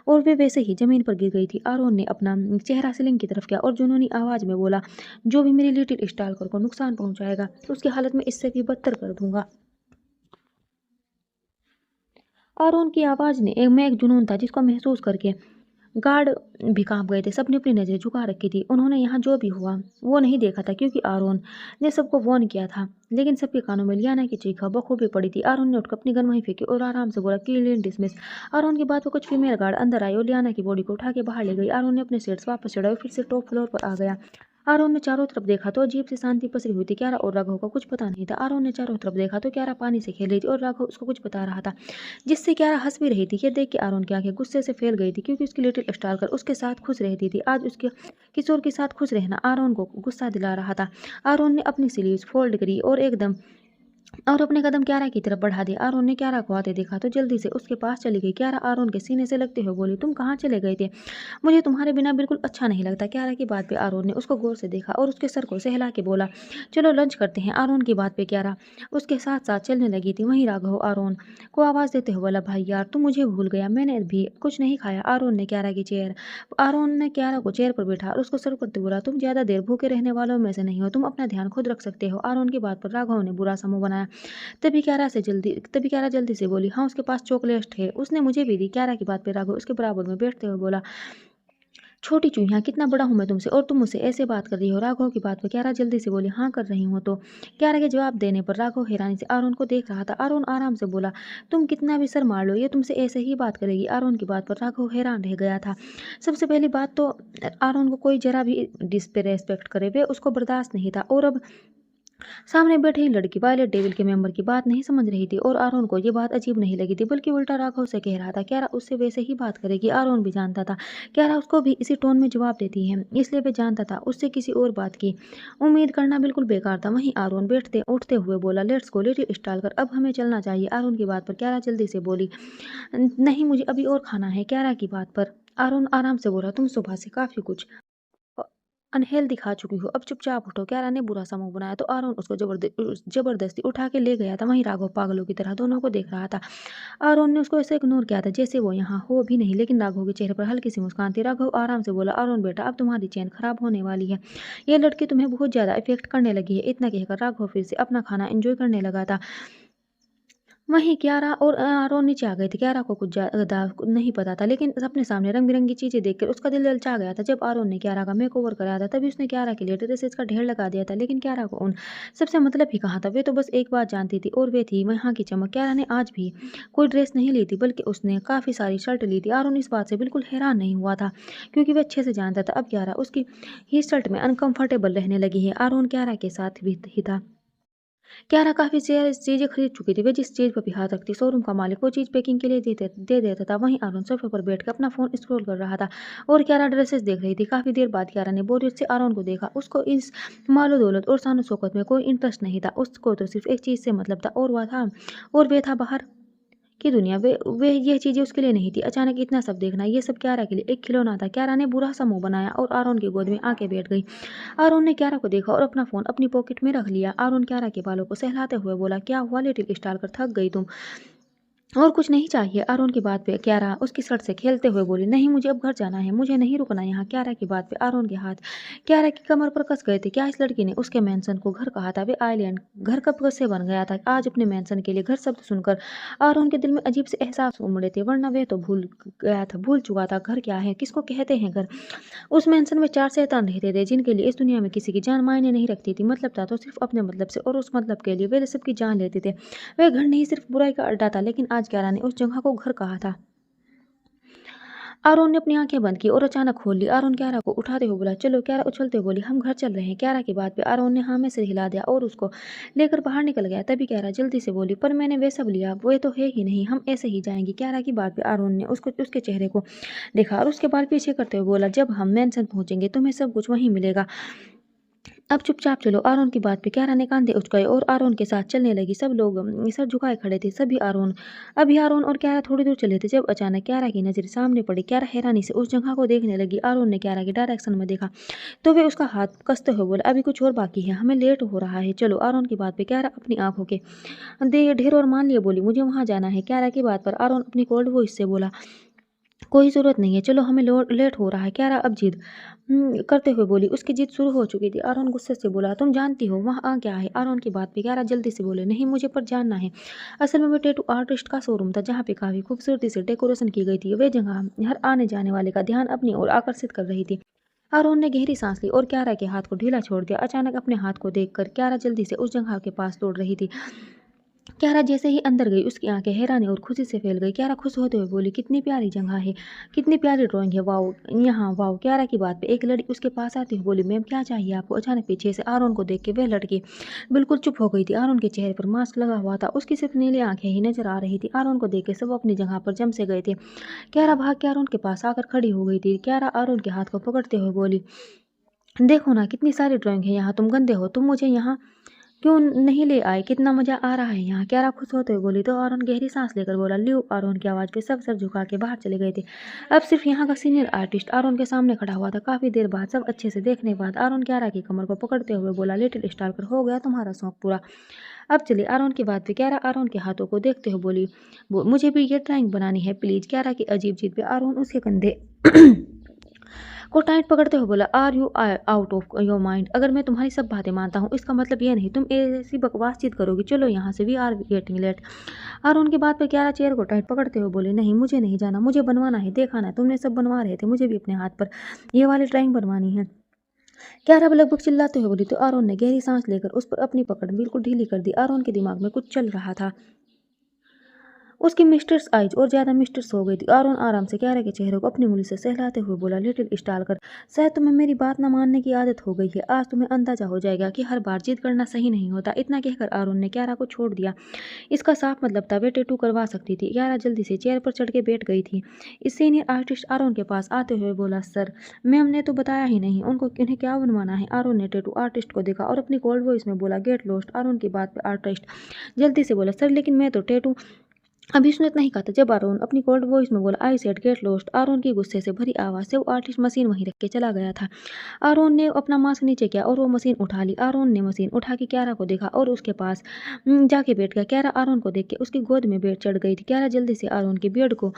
और वे वैसे ही जमीन पर गिर गई थी। आरोन ने अपना चेहरा सीलिंग की तरफ किया और जुनूनी आवाज में बोला, जो भी मेरी लिटिल स्टालकर को नुकसान पहुंचाएगा उसकी हालत में इससे भी बदतर कर दूंगा। आरोन की आवाज़ में एक जुनून था जिसको महसूस करके गार्ड भी कांप गए थे। सबने अपनी नज़रें झुका रखी थी। उन्होंने यहाँ जो भी हुआ वो नहीं देखा था क्योंकि आरोन ने सबको वॉर्न किया था। लेकिन सबके कानों में लियाना की चीख बखूबी पड़ी थी। आरोन ने उठकर अपनी गन वहीं फेंकी और आराम से बोला, क्लीन डिसमिस। आरोन की बात पर कुछ फीमेल गार्ड अंदर आई और लियाना की बॉडी को उठा के बाहर ले गई। आरोन ने अपने सेट्स वापस चढ़ाए और फिर से टॉप फ्लोर पर आ गया। आरोन ने चारों तरफ देखा तो अजीब सी शांति पसरी हुई थी। क्यारा और राघव का कुछ पता नहीं था। आरोन ने चारों तरफ देखा तो क्यारा पानी से खेल रही थी और राघव उसको कुछ बता रहा था जिससे क्यारा हंस भी रही थी। ये देख के आरोन की आंखें गुस्से से फैल गई थी क्योंकि उसकी लिटिल स्टार उसके साथ खुश रहती थी। आज उसके किशोर के साथ खुश रहना आरोन को गुस्सा दिला रहा था। आरोन ने अपनी स्लीव्स फोल्ड करी और अपने कदम क्यारा की तरफ बढ़ा दिए। आरोन ने क्यारा को आते देखा तो जल्दी से उसके पास चली गई। क्यारा आरोन के सीने से लगते हुए बोली, तुम कहाँ चले गए थे, मुझे तुम्हारे बिना बिल्कुल अच्छा नहीं लगता। क्यारा की बात पे आरोन ने उसको गौर से देखा और उसके सर को सहला के बोला, चलो लंच करते हैं। आरोन की बात पे क्यारा उसके साथ साथ चलने लगी थी। वहीं राघव आरोन को आवाज़ देते हुए बोला, भाई यार तुम मुझे भूल गया, मैंने भी कुछ नहीं खाया। आरोन ने क्यारा को चेयर पर बैठा और उसको सर करते बोला, तुम ज़्यादा देर भूखे रहने वालों में से नहीं हो, तुम अपना ध्यान खुद रख सकते हो। आरोन की बात पर राघव ने बुरा सा मुंह बनाया। तभी क्यारा जल्दी से बोली, हाँ उसके पास चॉकलेट है, उसने मुझे भी दी। क्यारा की बात पे राघव उसके बराबर में बैठते हुए बोला, छोटी चूहिया कितना बड़ा हूँ मैं तुमसे और तुम मुझसे ऐसे बात कर रही हो। राघव की बात पर क्यारा जल्दी से बोली, हाँ कर रही हूँ तो। क्यारा के जवाब देने पर राघव हैरानी से आरोन को देख रहा था। आरोन आराम से बोला, तुम कितना भी सर मार लो ये तुमसे ऐसे ही बात करेगी। आरोन की बात पर राघव हैरान रह गया था। सबसे पहली बात तो आरोन को कोई जरा भी डिसरेस्पेक्ट करे वे उसको बर्दाश्त नहीं था और अब सामने बैठी लड़की वायलेट डेविल के मेंबर की बात नहीं समझ रही थी और आरोन को ये बात अजीब नहीं लगी थी बल्कि उल्टा राघव से कह रहा था, क्यारा उससे वैसे ही बात करेगी। आरोन भी जानता था क्यारा उसको भी इसी टोन में जवाब देती है, इसलिए वे जानता था उससे किसी और बात की उम्मीद करना बिल्कुल बेकार था। वहीं आरोन बैठते उठते हुए बोला, लेट्स गो लिटिल स्टालकर, अब हमें चलना चाहिए। आरोन की बात पर क्यारा जल्दी से बोली, नहीं मुझे अभी और खाना है। क्यारा की बात पर आरोन आराम से बोला, तुम सुबह से काफी कुछ अनहेल्दी खा चुकी हो, अब चुपचाप उठो। क्यारा ने बुरा सा मुंह बनाया तो आरोन उसको जबरदस्ती उठा के ले गया था। वहीं राघव पागलों की तरह दोनों को देख रहा था। आरोन ने उसको ऐसे इग्नोर किया था जैसे वो यहाँ हो भी नहीं, लेकिन राघव के चेहरे पर हल्की सी मुस्कान थी। राघव आराम से बोला, आरोन बेटा अब तुम्हारी चैन खराब होने वाली है, ये लड़की तुम्हें बहुत ज्यादा इफेक्ट करने लगी है। इतना कहकर राघव फिर से अपना खाना एंजॉय करने लगा था। वहीं क्यारा और आरोन नीचे आ गए थे। क्यारा को कुछ ज़्यादा नहीं पता था लेकिन अपने सामने रंग बिरंगी चीज़ें देखकर उसका दिल ललचा गया था। जब आरोन ने क्यारा का मेकओवर कराया था तभी उसने क्यारा के लिए ड्रेसेस का ढेर लगा दिया था, लेकिन क्यारा को उन सबसे मतलब ही कहाँ था। वे तो बस एक बात जानती थी और वे थी वहाँ की चमक। क्यारा ने आज भी कोई ड्रेस नहीं ली थी बल्कि उसने काफ़ी सारी शर्ट ली थी। आरोन इस बात से बिल्कुल हैरान नहीं हुआ था क्योंकि वह अच्छे से जानता था अब क्यारा उसकी ही शर्ट में अनकंफर्टेबल रहने लगी है। आरोन क्यारा के साथ भी ही था। क्यारा काफ़ी चीज़ें खरीद चुकी थी। वे जिस चीज़ पर भी हाथ रखती शोरूम का मालिक वो चीज़ पैकिंग के लिए दे देता था। वहीं आरोन सोफे पर बैठकर अपना फ़ोन स्क्रॉल कर रहा था और क्यारा ड्रेसेस देख रही थी। काफ़ी देर बाद क्यारा ने बोरियत से आरोन को देखा। उसको इस मालो दौलत और शान शौकत में कोई इंटरेस्ट नहीं था। उसको तो सिर्फ एक चीज़ से मतलब था और वे था बाहर की दुनिया। वे यह चीज़ें उसके लिए नहीं थी। अचानक इतना सब देखना, ये सब क्यारा के लिए एक खिलौना था। क्यारा ने बुरा सा मुँह बनाया और आरोन की गोद में आके बैठ गई। आरोन ने क्यारा को देखा और अपना फ़ोन अपनी पॉकेट में रख लिया। आरोन क्यारा के बालों को सहलाते हुए बोला, क्या हुआ लिटिल स्टार, थक गई तुम? और कुछ नहीं चाहिए। आरोन की बात पे क्यारा उसकी शर्ट से खेलते हुए बोली, नहीं मुझे अब घर जाना है, मुझे नहीं रुकना यहाँ। क्यारा की बात पे आरोन के हाथ क्यारा की कमर पर कस गए थे। क्या इस लड़की ने उसके मेंशन को घर कहा था? वे आइलैंड घर कब से बन गया था? आज अपने मेंशन के लिए घर शब्द सुनकर आरोन के दिल में अजीब से एहसास उमड़े थे, वरना वे तो भूल गया था, भूल चुका था घर क्या है, किसको कहते हैं घर। उस मेंशन में 4 शैतान रहते थे जिनके लिए इस दुनिया में किसी की जान मायने नहीं रखती थी। मतलब था तो सिर्फ अपने मतलब से, और उस मतलब के लिए वे सबकी जान लेते थे। वह घर नहीं सिर्फ बुराई का अड्डा था, लेकिन आज क्यारा ने उस जगह को घर कहा था। आरोन ने अपनी आंखें बंद की और अचानक खोल ली। आरोन क्यारा को उठाते हुए बोला, चलो। क्यारा उछलते हुए बोली, हम घर चल रहे हैं। क्यारा की बात पे आरोन ने हाँ में सिर हिला दिया और उसको लेकर बाहर निकल गया। तभी क्यारा जल्दी से बोली, पर मैंने वे सब लिया, वो तो है ही नहीं, हम ऐसे ही जाएंगे। क्यारा की बात पे आरोन ने उसके चेहरे को देखा और उसके बाल पीछे करते हुए बोला, जब हम मैंसन पहुंचेंगे तुम्हें सब कुछ वहीं मिलेगा, अब चुपचाप चलो। आरोन की बात पे क्यारा ने कांधे उचकाए और आरोन के साथ चलने लगी। सब लोग सर झुकाए खड़े थे। अभी आरोन और क्यारा थोड़ी दूर चले थे जब अचानक क्यारा की नजर सामने पड़ी। क्यारा हैरानी से उस जगह को देखने लगी। आरोन ने क्यारा की डायरेक्शन में देखा तो वे उसका हाथ कसते हुए बोले, अभी कुछ और बाकी है, हमें लेट हो रहा है, चलो। आरोन की बात पे क्यारा अपनी आंखों के ढेर और मान लिए बोली, मुझे वहां जाना है। क्यारा की बात पर आरोन अपनी कोल्ड वॉइस से बोला, कोई ज़रूरत नहीं है, चलो, हमें लेट हो रहा है। क्यारा अब जिद करते हुए बोली। उसकी जिद शुरू हो चुकी थी। आरोन गुस्से से बोला, तुम जानती हो वहाँ क्या है? आरोन की बात पे क्यारा जल्दी से बोले, नहीं मुझे पर जानना है। असल में वो टैटू आर्टिस्ट का शोरूम था जहाँ पे काफ़ी खूबसूरती से डेकोरेशन की गई थी। वे जगह हर आने जाने वाले का ध्यान अपनी ओर आकर्षित कर रही थी। आरोन ने गहरी सांस ली और क्यारा के हाथ को ढीला छोड़ दिया। अचानक अपने हाथ को देखकर क्यारा जल्दी से उस जगह के पास दौड़ रही थी। क्यारा जैसे ही अंदर गई उसकी आंखें हैरानी और खुशी से फैल गई। क्यारा खुश होते हुए बोली, कितनी प्यारी जगह है, कितनी प्यारी ड्राइंग है, वाओ यहाँ वाओ। क्यारा की बात पे एक लड़की उसके पास आती हुई बोली, मैम क्या चाहिए आपको? अचानक पीछे से आरोन को देख के वह लड़की बिल्कुल चुप हो गई थी। आरोन के चेहरे पर मास्क लगा हुआ था, उसकी सिर्फ नीली आंखें ही नजर आ रही थी। आरोन को देख के सब अपनी जगह पर जम से गए थे। क्यारा भाग के आरोन के पास आकर खड़ी हो गई थी। क्यारा आरोन के हाथ को पकड़ते हुए बोली, देखो ना कितनी सारी ड्राइंग है यहाँ, तुम गंदे हो, तुम मुझे यहाँ क्यों नहीं ले आए? कितना मजा आ रहा है यहाँ। क्यारा खुश होते हुए बोली तो आरोन गहरी सांस लेकर बोला, ल्यू। आरोन की आवाज़ पे सब सर झुका के बाहर चले गए थे। अब सिर्फ यहाँ का सीनियर आर्टिस्ट आरोन के सामने खड़ा हुआ था। काफ़ी देर बाद सब अच्छे से देखने के बाद आरोन क्यारा की कमर को पकड़ते हुए बोला, लिटिल स्टार कर हो गया तुम्हारा शौक पूरा, अब चलिए। आरोन की बात पे क्यारा आरोन के हाथों को देखते हुए बोली, मुझे भी ये ड्राइंग बनानी है प्लीज़। क्यारा की अजीब जिद पे आरोन उसके कंधे को टाइट पकड़ते हुए बोला, are you out of your mind? अगर मैं तुम्हारी सब बातें मानता हूँ इसका मतलब ये नहीं तुम ऐसी बकवास चीत करोगी, चलो यहाँ से, we are getting late. Aaron की बात पे क्यारा चेयर को टाइट पकड़ते हुए बोले, नहीं मुझे नहीं जाना, मुझे बनवाना है, देखा ना तुमने सब बनवा रहे थे, मुझे भी अपने हाथ पर ये वाली ड्राइंग बनवानी है। क्यारा लगभग चिल्लाते हुए बोली तो आरोन ने गहरी सांस लेकर उस पर अपनी पकड़ बिल्कुल ढीली कर दी। आरोन के दिमाग में कुछ चल रहा था, उसकी मिस्टर्स आइज और ज़्यादा मिस्टर्स हो गई थी। आरोन आराम से क्यारा के चेहरे को अपनी उंगली से सहलाते हुए बोला, लिटिल स्टालकर, शायद तुम्हें मेरी बात न मानने की आदत हो गई है। आज तुम्हें अंदाजा हो जाएगा कि हर बार जिद करना सही नहीं होता। इतना कहकर आरोन ने क्यारा को छोड़ दिया। इसका साफ मतलब था वे टैटू करवा सकती थी। क्यारा जल्दी से चेयर पर चढ़ के बैठ गई थी। इस सीनियर आर्टिस्ट आरोन के पास आते हुए बोला, सर मैम ने तो बताया ही नहीं उनको इन्हें क्या बनवाना है। आरोन ने टैटू आर्टिस्ट को देखा और अपनी कोल्ड वॉइस में बोला, गेट लॉस्ट। आरोन की बात पे आर्टिस्ट जल्दी से बोला, सर लेकिन मैं तो टैटू अभी उसने इतना ही कहा था जब आरोन अपनी कोल्ड वॉइस में बोला, I said get lost. Aaron की गुस्से से भरी आवाज़ से वो आर्टिस्ट मशीन वहीं रख के चला गया था। आरोन ने अपना मास्क नीचे किया और वो मशीन उठा ली। आरोन ने मशीन उठा के क्यारा को देखा और उसके पास जाके बैठ गया। क्यारा आरोन को देख के उसकी गोद में बैठ चढ़ गई थी। क्यारा जल्दी से आरोन के बेड को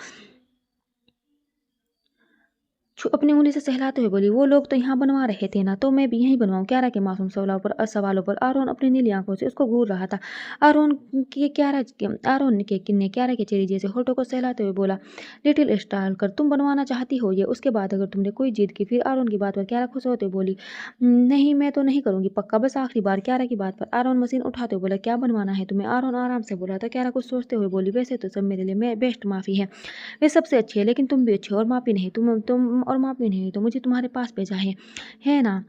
अपनी उंगली से सहलाते हुए बोली, वो लोग तो यहाँ बनवा रहे थे ना, तो मैं भी यहीं बनवाऊं। क्यारा के मासूम सवालों पर आरोन अपनी नीली आंखों से उसको घूर रहा था। आरोन ने क्यारा के चेहरे जैसे होठों को सहलाते हुए बोला, लिटिल स्टार कर तुम बनवाना चाहती हो ये? उसके बाद अगर तुमने कोई जिद की? फिर आरोन की बात पर क्यारा खुश होते हुए बोली, नहीं मैं तो नहीं करूंगी, पक्का, बस आखिरी बार। क्यारा की बात पर आरोन मशीन उठाते हुए बोला, क्या बनवाना है तुम्हें? आरोन आराम से बोला था। क्यारा कुछ सोचते हुए बोली, वैसे तो सब मेरे लिए मैं बेस्ट माफ़ी है, वे सबसे अच्छी है, लेकिन तुम भी अच्छी हो और माफ़ी नहीं, तुम और माफ़ी नहीं तो मुझे तुम्हारे पास भेजा है ना?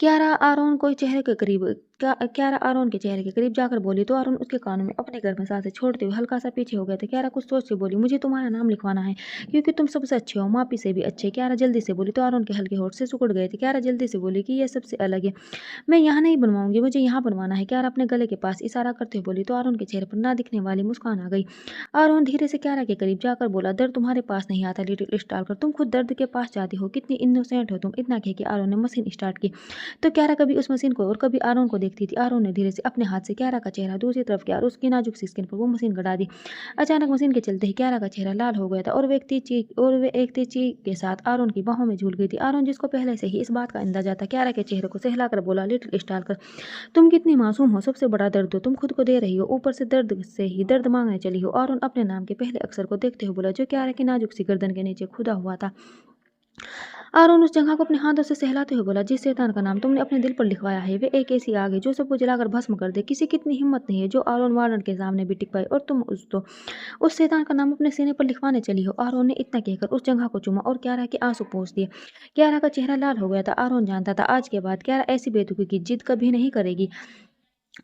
क्यारा आरोन को चेहरे के करीब क्यारा आरोन के चेहरे के करीब जाकर बोली तो आरोन उसके कानों में अपने गर्म सांसें छोड़ते हुए हल्का सा पीछे हो गया था। क्यारा कुछ सोच से बोली, मुझे तुम्हारा नाम लिखवाना है क्योंकि तुम सबसे अच्छे हो, मापी से भी अच्छे। क्यारा जल्दी से बोली तो आरोन के हल्के होठ से सिकुड़ गए थे। क्यारा जल्दी से बोली कि यह सबसे अलग है, मैं यहाँ नहीं बनवाऊंगी, मुझे यहाँ बनवाना है। क्यारा अपने गले के पास इशारा करते हुए बोली तो आरोन के चेहरे पर ना दिखने वाली मुस्कान आ गई। आरोन धीरे से क्यारा के करीब जाकर बोला, दर्द तुम्हारे पास नहीं आता लिटिल स्टार, तुम खुद दर्द के पास जाती हो, कितनी इनोसेंट हो तुम। इतना कह के आरोन ने मशीन स्टार्ट की तो क्यारा कभी उस मशीन को और कभी आरोन को देखती थी। आरोन ने धीरे से अपने हाथ से क्यारा का चेहरा दूसरी तरफ किया और उसकी नाजुक सी स्किन पर वो मशीन गड़ा दी। अचानक मशीन के चलते ही क्यारा का चेहरा लाल हो गया था और वे एक तेज चीख के साथ आरोन की बाहों में झूल गई थी। आरोन, जिसको पहले से ही इस बात का अंदाजा था, क्यारा के चेहरे को सहलाकर बोला, लिटिल स्टार, तुम कितनी मासूम हो, सबसे बड़ा दर्द हो तुम खुद को दे रही हो, ऊपर से दर्द से ही दर्द मांगने चली हो। आरोन अपने नाम के पहले अक्षर को देखते हुए बोला जो क्यारा की नाजुक सी गर्दन के नीचे खुदा हुआ था। आरोन उस जगह को अपने हाथों से सहलाते हुए बोला, जिस शैतान का नाम तुमने अपने दिल पर लिखवाया है वे एक ऐसी आग है जो सबको जलाकर भस्म कर दे। किसी की इतनी हिम्मत नहीं है जो आरोन वार्डन के सामने भी टिक पाए और तुम उस शैतान का नाम अपने सीने पर लिखवाने चली हो। आरोन ने इतना कहकर उस जगह को चूमा और क्यारा के आंसू पोंछ दिए। क्यारा का चेहरा लाल हो गया था। आरोन जानता था आज के बाद क्यारा ऐसी बेतुकी की जिद कभी नहीं करेगी।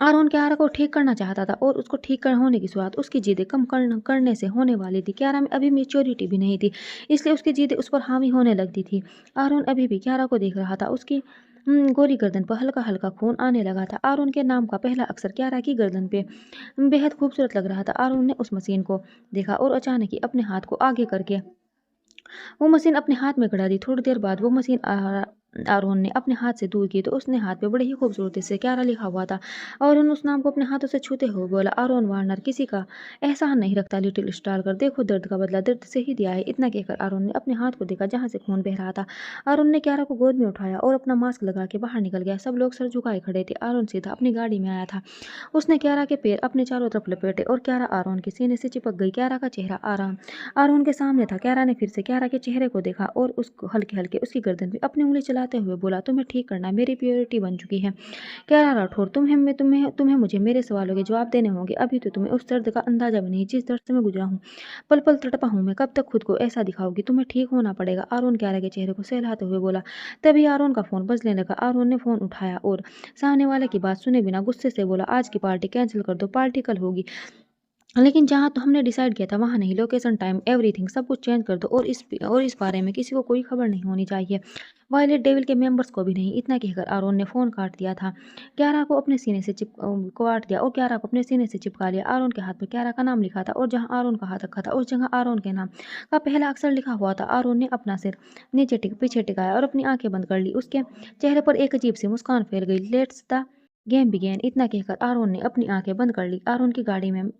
आरोन क्यारा को ठीक करना चाहता था और उसको ठीक होने की शुरुआत उसकी जिदें कम करने से होने वाली थी। क्यारा में अभी मेच्योरिटी भी नहीं थी, इसलिए उसकी जिदें उस पर हावी होने लगती थी। आरोन अभी भी क्यारा को देख रहा था। उसकी गोरी गर्दन पर हल्का हल्का खून आने लगा था। आरोन के नाम का पहला अक्षर क्यारा की गर्दन पे बेहद खूबसूरत लग रहा था। आरोन ने उस मशीन को देखा और अचानक ही अपने हाथ को आगे करके वो मशीन अपने हाथ में गड़ा दी। थोड़ी देर बाद वो मशीन आरोन ने अपने हाथ से दूर की तो उसने हाथ पे बड़ी ही खूबसूरती से क्यारा लिखा हुआ था। आरोन उस नाम को अपने हाथों से छूते हुए बोला, आरोन वार्नर किसी का एहसान नहीं रखता लिटिल स्टार, कर देखो दर्द का बदला दर्द से ही दिया है। इतना कहकर आरोन ने अपने हाथ को देखा जहाँ से खून बह रहा था। आरोन ने क्यारा को गोद में उठाया और अपना मास्क लगा के बाहर निकल गया। सब लोग सर झुकाए खड़े थे। आरोन सीधा अपनी गाड़ी में आया था। उसने क्यारा के पैर अपने चारों तरफ लपेटे और क्यारा आरोन के सीने से चिपक गई। क्यारा का चेहरा आरोन के सामने था। क्यारा ने फिर से क्यारा के चेहरे को देखा और उसको हल्के हल्के उसकी गर्दन पे अपनी उंगली चलाते हुए बोला, तुम्हें ठीक करना मेरी प्योरिटी बन चुकी है। क्यारा राठौर, तुम्हें मुझे मेरे सवालों के जवाब देने होंगे। अभी तो तुम्हें उस दर्द का अंदाजा भी नहीं जिस दर्द से मैं गुजरा हूँ। पल पल तड़पा हूँ मैं, कब तक खुद को ऐसा दिखाओगी? तुम्हें ठीक होना पड़ेगा। आरोन क्यारा के चेहरे को सहलाते हुए बोला। तभी आरोन का फोन बजने लगा। आरोन ने फोन उठाया और सामने वाले की बात सुने बिना गुस्से से बोला, आज की पार्टी कैंसिल कर दो, पार्टी कल होगी, लेकिन जहाँ तो हमने डिसाइड किया था वहाँ नहीं। लोकेशन, टाइम, एवरीथिंग सब कुछ चेंज कर दो और इस बारे में किसी को कोई खबर नहीं होनी चाहिए, वायलेट डेविल के मेंबर्स को भी नहीं। इतना कहकर आरोन ने फ़ोन काट दिया था। क्यारा को अपने सीने से काट दिया और क्यारा को अपने सीने से चिपका लिया। आरोन के हाथ में क्यारा का नाम लिखा था और जहाँ आरोन का हाथ रखा था उस जगह आरोन के नाम का पहला अक्षर लिखा हुआ था। आरोन ने अपना सिर पीछे टिकाया और अपनी आंखें बंद कर ली। उसके चेहरे पर एक अजीब सी मुस्कान फैल गई। लेट्स द गेम बिगेन, इतना कहकर आरोन ने अपनी आंखें बंद कर ली। आरोन की गाड़ी में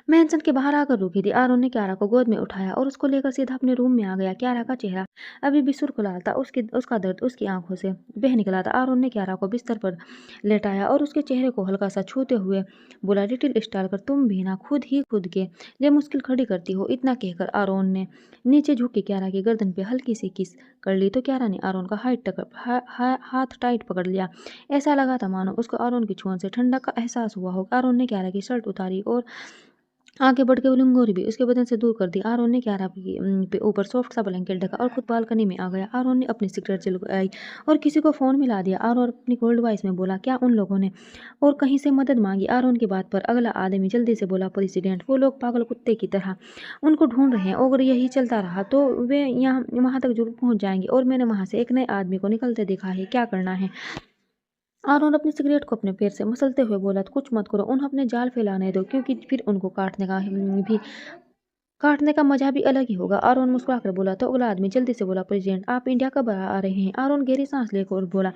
मैनसन के बाहर आकर रुकी थी। आरोन ने क्यारा को गोद में उठाया और उसको लेकर सीधा अपने रूम में आ गया। क्यारा का चेहरा अभी भी सुर्खलाल था। उसका दर्द उसकी आंखों से बह निकला था। आरोन ने क्यारा को बिस्तर पर लेटाया और उसके चेहरे को हल्का सा छूते हुए बोला, लिटिल स्टार, कर तुम भी ना खुद ही खुद के लिए मुश्किल खड़ी करती हो। इतना कहकर आरोन ने नीचे झुक के क्यारा की गर्दन पे हल्की सी किस कर ली तो क्यारा ने आरोन का हाथ टाइट पकड़ लिया। ऐसा लगा था मानो उसको आरोन की छुअन से ठंडक का एहसास हुआ हो। आरोन ने क्यारा की शर्ट उतारी और आगे बढ़ के वो लंगोरी भी उसके बदन से दूर कर दी। आरोन ने क्यारा पे ऊपर सॉफ्ट सा ब्लैंकेट ढका और खुद बालकनी में आ गया। आरोन ने अपनी सिगरेट जलाई और किसी को फ़ोन मिला दिया। आरोन अपनी कोल्ड वॉइस में बोला, क्या उन लोगों ने और कहीं से मदद मांगी? आरोन की बात पर अगला आदमी जल्दी से बोला, प्रेसिडेंट, वो लोग पागल कुत्ते की तरह उनको ढूंढ रहे हैं। अगर यही चलता रहा तो वे यहाँ वहाँ तक जरूर पहुँच जाएंगे और मैंने वहाँ से एक नए आदमी को निकलते देखा है। क्या करना है? आरोन अपनी सिगरेट को अपने पैर से मसलते हुए बोला, तो कुछ मत करो, उन्हें अपने जाल फैलाने दो, क्योंकि फिर उनको काटने का मजा भी अलग ही होगा। आरोन मुस्कुराकर बोला तो अगला आदमी जल्दी से बोला, प्रेसिडेंट, आप इंडिया कब आ रहे हैं? आरोन गहरी सांस लेकर बोला,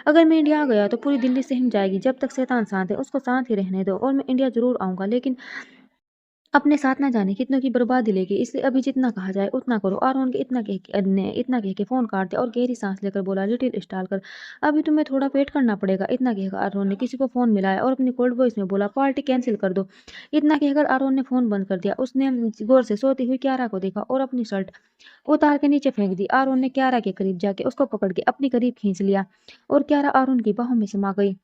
अगर मैं इंडिया आ गया तो पूरी दिल्ली सहम जाएगी। जब तक शैतान शांत है उसको शांत ही रहने दो, और मैं इंडिया जरूर आऊंगा, लेकिन अपने साथ ना जाने कितनों की बर्बादी लेगी, इसलिए अभी जितना कहा जाए उतना करो। आरोन के इतना कह के फोन काट दिया और गहरी सांस लेकर बोला, लिटिल स्टार, कर अभी तुम्हें थोड़ा वेट करना पड़ेगा। इतना कहकर आरोन ने किसी को फोन मिलाया और अपनी कोल्ड वॉइस में बोला, पार्टी कैंसिल कर दो। इतना कहकर आरोन ने फोन बंद कर दिया। उसने गौर से सोती हुई क्यारा को देखा और अपनी शर्ट उतार के नीचे फेंक दी। आरोन ने क्यारा के करीब जाके उसको पकड़ के अपनी करीब खींच लिया और क्यारा आरोन की बाहों में समा गई।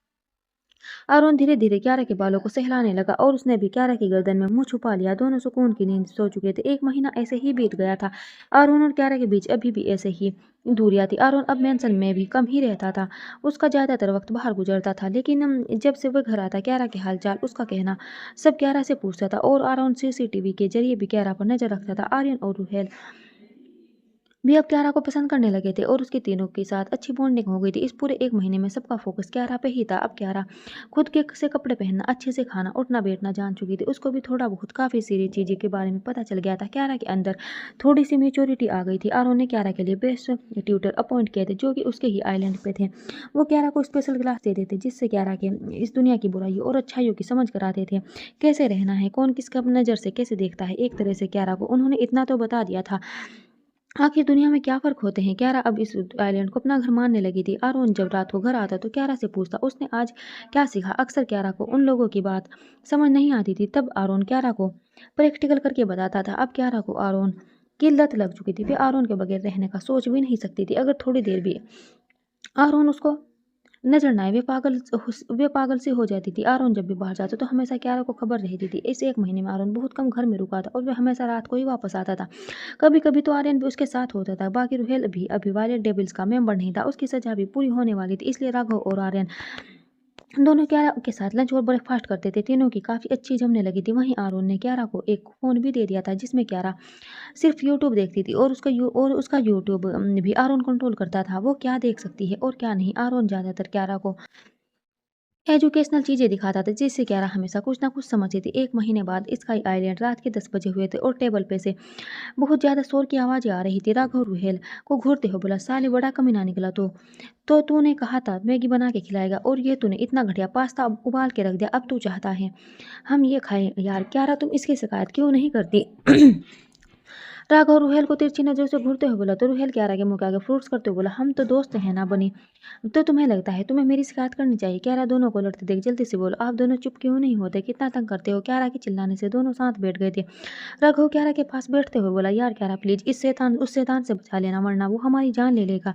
अरुण धीरे धीरे क्यारा के बालों को सहलाने लगा और उसने भी क्यारा की गर्दन में मुंह छुपा लिया। दोनों सुकून की नींद सो चुके थे। 1 महीना ऐसे ही बीत गया था। अरुण और क्यारा के बीच अभी भी ऐसे ही दूरियां थी। अरुण अब मेंशन में भी कम ही रहता था। उसका ज्यादातर वक्त बाहर गुजरता था, लेकिन जब से वह घर आता क्यारा के हालचाल उसका कहना सब क्यारा से पूछता था और अरुण सीसीटीवी के जरिए भी क्यारा पर नजर रखता था। आर्यन और रुहेल भी अब क्यारा को पसंद करने लगे थे और उसके तीनों के साथ अच्छी बॉन्डिंग हो गई थी। इस पूरे 1 महीने में सबका फोकस क्यारा पे ही था। अब क्यारा खुद के से कपड़े पहनना, अच्छे से खाना, उठना बैठना जान चुकी थी। उसको भी थोड़ा बहुत काफ़ी सीरियस चीज़ें के बारे में पता चल गया था। क्यारा के अंदर थोड़ी सी मेच्योरिटी आ गई थी। आरोन ने क्यारा के लिए बेस्ट ट्यूटर अपॉइंट किए थे, जो कि उसके ही आइलैंड पे थे। वो क्यारा को स्पेशल क्लास देते थे, जिससे क्यारा के इस दुनिया की बुराई और अच्छाइयों की समझ कराते थे। कैसे रहना है, कौन किसका नज़र से कैसे देखता है। एक तरह से क्यारा को उन्होंने इतना तो बता दिया था। आखिर दुनिया में क्या फ़र्क होते हैं। क्यारा अब इस आइलैंड को अपना घर मानने लगी थी। आरोन जब रात को घर आता तो क्यारा से पूछता उसने आज क्या सीखा। अक्सर क्यारा को उन लोगों की बात समझ नहीं आती थी, तब आरोन क्यारा को प्रैक्टिकल करके बताता था। अब क्यारा को आरोन की लत लग चुकी थी। वे आरोन के बगैर रहने का सोच भी नहीं सकती थी। अगर थोड़ी देर भी आरोन उसको नजर ना आए, वे पागल सी हो जाती थी। आरोन जब भी बाहर जाता तो हमेशा क्यारा को खबर रहती थी। इस 1 महीने में आरोन बहुत कम घर में रुका था और वह हमेशा रात को ही वापस आता था। कभी कभी तो आर्यन भी उसके साथ होता था। बाकी रुहेल भी अभी वायलेट डेविल्स का मेंबर नहीं था। उसकी सजा भी पूरी होने वाली थी, इसलिए राघव और आर्यन दोनों क्यारा के साथ लंच और ब्रेकफास्ट करते थे। तीनों की काफ़ी अच्छी जमने लगी थी। वहीं आरोन ने क्यारा को एक फ़ोन भी दे दिया था, जिसमें क्यारा सिर्फ यूट्यूब देखती थी और उसका यूट्यूब भी आरोन कंट्रोल करता था। वो क्या देख सकती है और क्या नहीं। आरोन ज़्यादातर क्यारा को एजुकेशनल चीज़ें दिखाता था, जिससे क्यारा हमेशा कुछ ना कुछ समझती थी। 1 महीने बाद स्काई आइलैंड रात के 10 बजे हुए थे और टेबल पे से बहुत ज़्यादा शोर की आवाज़ें आ रही थी। राघव रुहेल को घूरते हुए बोला, साले बड़ा कमीना निकला। तो तूने कहा था मैगी बना के खिलाएगा और ये तूने इतना घटिया पास्ता उबाल के रख दिया। अब तू चाहता है हम ये खाएं। यार क्यारा, तुम इसकी शिकायत क्यों नहीं करती। राघव रुहेल को तिरछी नजर से घूरते हुए बोला तो रुहेल क्यारा के मुंह के आगे फ्रूट्स करते हुए बोला, हम तो दोस्त हैं ना बनी। तो तुम्हें लगता है तुम्हें मेरी शिकायत करनी चाहिए। क्यारा दोनों को लड़ते देख जल्दी से बोला, आप दोनों चुप क्यों नहीं होते, कितना तंग करते हो। क्यारा के चिल्लाने से दोनों साथ बैठ गए थे। राघव क्यारा के पास बैठते हुए बोला, यार क्यारा प्लीज इस शैतान उस शैतान से बचा लेना, वरना वो हमारी जान ले लेगा।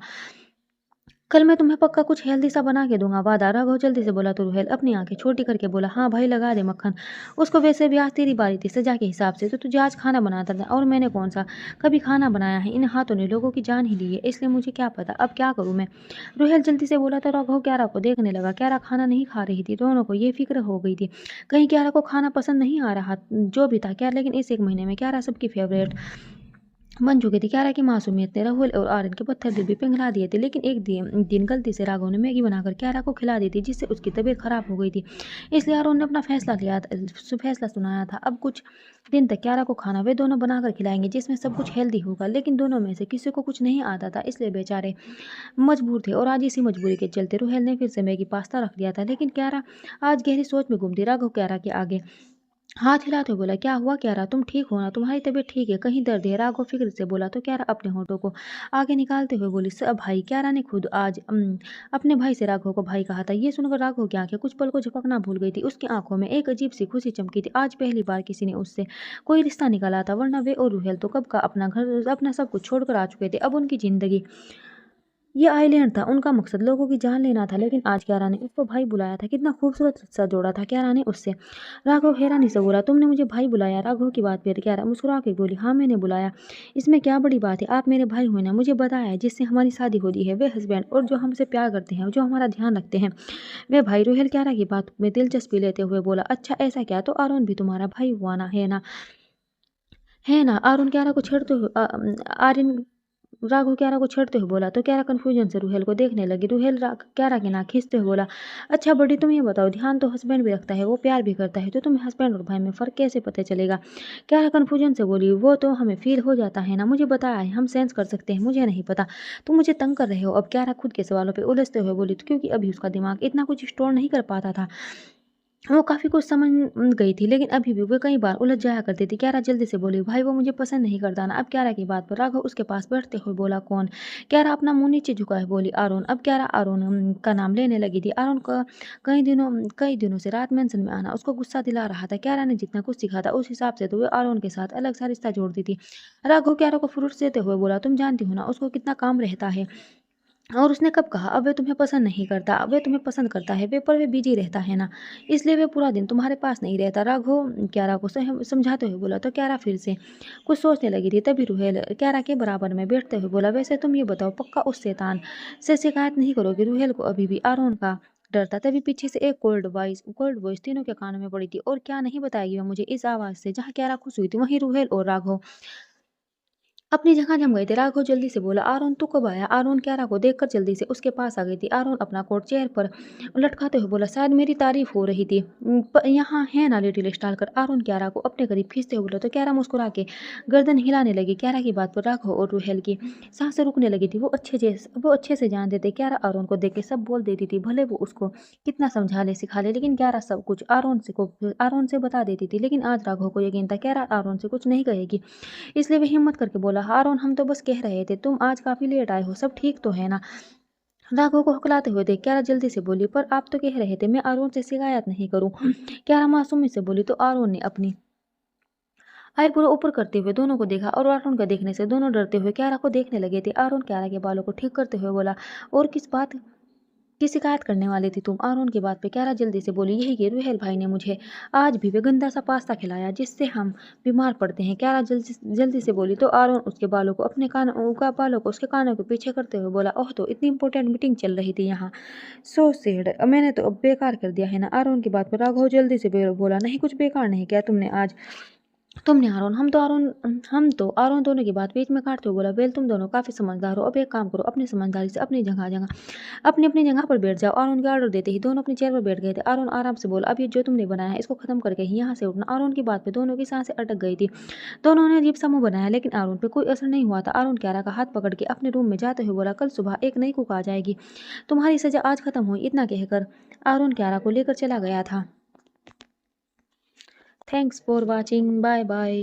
कल मैं तुम्हें पक्का कुछ हेल्दी सा बना के दूंगा, वादा। राघव जल्दी से बोला तो रुहेल अपनी आंखें छोटी करके बोला, हाँ भाई लगा दे मक्खन। उसको वैसे भी आज तेरी बारी थी सजा के हिसाब से, तो तुझे आज खाना बनाता था और मैंने कौन सा कभी खाना बनाया है। इन हाथों ने लोगों की जान ही ली है, इसलिए मुझे क्या पता अब क्या करूँ मैं। रुहेल जल्दी से बोला तो राघव क्यारा को देखने लगा। क्यारा खाना नहीं खा रही थी। दोनों को ये फिक्र हो गई थी कहीं क्यारा को खाना पसंद नहीं आ रहा जो भी था क्या। लेकिन इस 1 महीने में क्यारा सबकी फेवरेट बन चुकी थी। क्यारा की मासूमियत ने राहुल और आर्यन के पत्थर दिल भी पिघला दिए थे। लेकिन एक दिन गलती से राघव ने मैगी बनाकर क्यारा को खिला दी थी, जिससे उसकी तबीयत खराब हो गई थी। इसलिए आरोन ने अपना फैसला सुनाया था। अब कुछ दिन तक क्यारा को खाना वे दोनों बनाकर खिलाएंगे, जिसमें सब कुछ हेल्दी होगा। लेकिन दोनों में से किसी को कुछ नहीं आता था, इसलिए बेचारे मजबूर थे। और आज इसी मजबूरी के चलते रुहेल ने फिर से मैगी पास्ता रख दिया था। लेकिन क्यारा आज गहरी सोच में गुम थी। राघव क्यारा के आगे हाथ हिलाते हुए बोला, क्या हुआ क्यारा, तुम ठीक हो ना, तुम्हारी तबीयत ठीक है, कहीं दर्द है। राघव फिक्र से बोला तो क्यारा अपने होठों को आगे निकालते हुए बोली, सब भाई। क्यारा ने खुद आज अपने भाई से राघव को भाई कहा था। ये सुनकर राघव की आंखें कुछ पल को झपकना भूल गई थी। उसकी आंखों में एक अजीब सी खुशी चमकी थी। आज पहली बार किसी ने उससे कोई रिश्ता निकाला था, वरना वे और रुहेल तो कब का अपना घर अपना सब कुछ छोड़कर आ चुके थे। अब उनकी जिंदगी ये आइलैंड था, उनका मकसद लोगों की जान लेना था। लेकिन आज क्यारा ने उसको भाई बुलाया था। कितना खूबसूरत सा जोड़ा था क्यारा ने उससे। राघव हैरानी से बोला, तुमने मुझे भाई बुलाया। राघव की बात पर क्यारा मुस्कुरा के बोली, हाँ मैंने बुलाया, इसमें क्या बड़ी बात है। आप मेरे भाई हुए ना, मुझे बताया है जिससे हमारी शादी होती है वे हस्बैंड, और जो हमसे प्यार करते हैं, जो हमारा ध्यान रखते हैं वे भाई। रुहेल क्यारा की बात में दिलचस्पी लेते हुए बोला, अच्छा ऐसा क्या, तो आरोन भी तुम्हारा भाई हुआ ना, है ना। है ना। आरोन क्यारा को छेड़ते हुए आर्यन राघव क्यारा को छेड़ते हुए बोला तो क्यारा कंफ्यूजन से रुहेल को देखने लगी। रुहेल क्यारा के नाक खींचते हुए बोला, अच्छा बड़ी तुम ये बताओ, ध्यान तो हस्बैंड भी रखता है, वो प्यार भी करता है, तो तुम्हें हस्बैंड और भाई में फ़र्क कैसे पता चलेगा। क्यारा कंफ्यूजन से बोली, वो तो हमें फील हो जाता है ना, मुझे बताया है, हम सेंस कर सकते हैं, मुझे नहीं पता, तुम मुझे तंग कर रहे हो। अब क्यारा खुद के सवालों पर उलझते हुए बोली, तो क्योंकि अभी उसका दिमाग इतना कुछ स्टोर नहीं कर पाता था। वो काफ़ी कुछ समझ गई थी, लेकिन अभी भी वो कई बार उलझ जाया करती थी। क्यारा जल्दी से बोली, भाई वो मुझे पसंद नहीं करता ना। अब क्यारा की बात पर राघव उसके पास बैठते हुए बोला, कौन। क्यारा अपना मुंह नीचे झुका है बोली, आरोन। अब क्यारा आरोन का नाम लेने लगी थी। आरोन का कई दिनों से रात मेंशन में आना उसको गुस्सा दिला रहा था। क्यारा ने जितना कुछ सीखा था उस हिसाब से तो वो आरोन के साथ अलग सा रिश्ता जोड़ती थी। राघव क्यारा को फ्रूट्स देते हुए बोला, तुम जानती हो ना उसको कितना काम रहता है, और उसने कब कहा? अब वे तुम्हें पसंद नहीं करता, अब वे तुम्हें पसंद करता है, वे पर वे बिजी रहता है ना, इसलिए वे पूरा दिन तुम्हारे पास नहीं रहता। राघव क्यारा को समझाते हुए बोला। तो क्यारा फिर से कुछ सोचने लगी थी, तभी रुहेल क्यारा के बराबर में बैठते हुए बोला, वैसे तुम ये बताओ, पक्का उस शैतान से शिकायत नहीं करोगे? रुहेल को अभी भी आरोन का डर था। तभी पीछे से एक कोल्ड वॉइस तीनों के कानों में पड़ी थी। और क्या नहीं बताएगी वह मुझे? इस आवाज से जहाँ क्यारा खुश हुई थी वहीं रुहेल और राघव अपनी जगह जम गए थे। राघव जल्दी से बोला, आरोन तू कब आया? आरोन क्यारा को देखकर जल्दी से उसके पास आ गई थी। आरोन अपना कोट चेयर पर लटकाते हुए बोला, शायद मेरी तारीफ हो रही थी। यहाँ है ना लिटिल स्टालकर? आरोन क्यारा को अपने करीब खींचते हुए बोला। तो क्यारा मुस्कुरा के गर्दन हिलाने लगी। क्यारा की बात पर राघव और रूहेल की सांसें रुकने लगी थी। वो अच्छे से जानते थे क्यारा आरोन को देख के सब बोल देती थी, भले वो उसको कितना समझा ले सिखा ले, लेकिन क्यारा सब कुछ आरोन से बता देती थी। लेकिन आज राघव को यकीन था क्यारा आरोन से कुछ नहीं कहेगी, इसलिए वह हिम्मत करके बोला, हारून हम तो बस कह रहे थे, तुम आज काफी लेट आए हो, सब ठीक तो है ना? राघव को हकलाते हुए देख क्यारा जल्दी से बोली, पर आप तो कह रहे थे मैं आरोन से शिकायत नहीं करूं। क्यारा मासूमी से बोली। तो आरोन ने अपनी आईब्रो ऊपर करते हुए दोनों को देखा और आरोन का देखने से दोनों डरते हुए क्यारा को देखने लगे थे। आरोन क्यारा के बालों को ठीक करते हुए बोला, और किस बात की शिकायत करने वाली थी तुम? आरोन की बात पे क्यारा जल्दी से बोली, यही कि रुहेल भाई ने मुझे आज भी वे गंदा सा पास्ता खिलाया जिससे हम बीमार पड़ते हैं। क्यारा जल्दी से बोली। तो आरोन उसके बालों को उसके कानों के पीछे करते हुए बोला, ओह तो इतनी इंपॉर्टेंट मीटिंग चल रही थी यहाँ? सो सैड, मैंने तो अब बेकार कर दिया है ना? आरोन की बात पर राघव जल्दी से बोला, नहीं कुछ बेकार नहीं किया तुमने आज। तुमने आरोन हम तो आरोन दोनों की बात बीच में काटते हुए बोला, वेल तुम दोनों काफी समझदार हो, अब एक काम करो, अपनी समझदारी से अपनी जगह पर बैठ जाओ। आरोन के ऑर्डर देते ही दोनों अपनी चेयर पर बैठ गए थे। आरोन आराम से बोला, अब ये जो तुमने बनाया है इसको खत्म करके ही यहाँ से उठना। आरोन की बात पे दोनों की सांसें अटक गई थी। दोनों ने अजीब सा मुंह बनाया, लेकिन आरोन पे कोई असर नहीं हुआ था। आरोन क्यारा का हाथ पकड़ के अपने रूम में जाते हुए बोला, कल सुबह एक नई कुक आ जाएगी, तुम्हारी सजा आज खत्म हुई। इतना कहकर आरोन क्यारा को लेकर चला गया था। Thanks for watching, bye bye.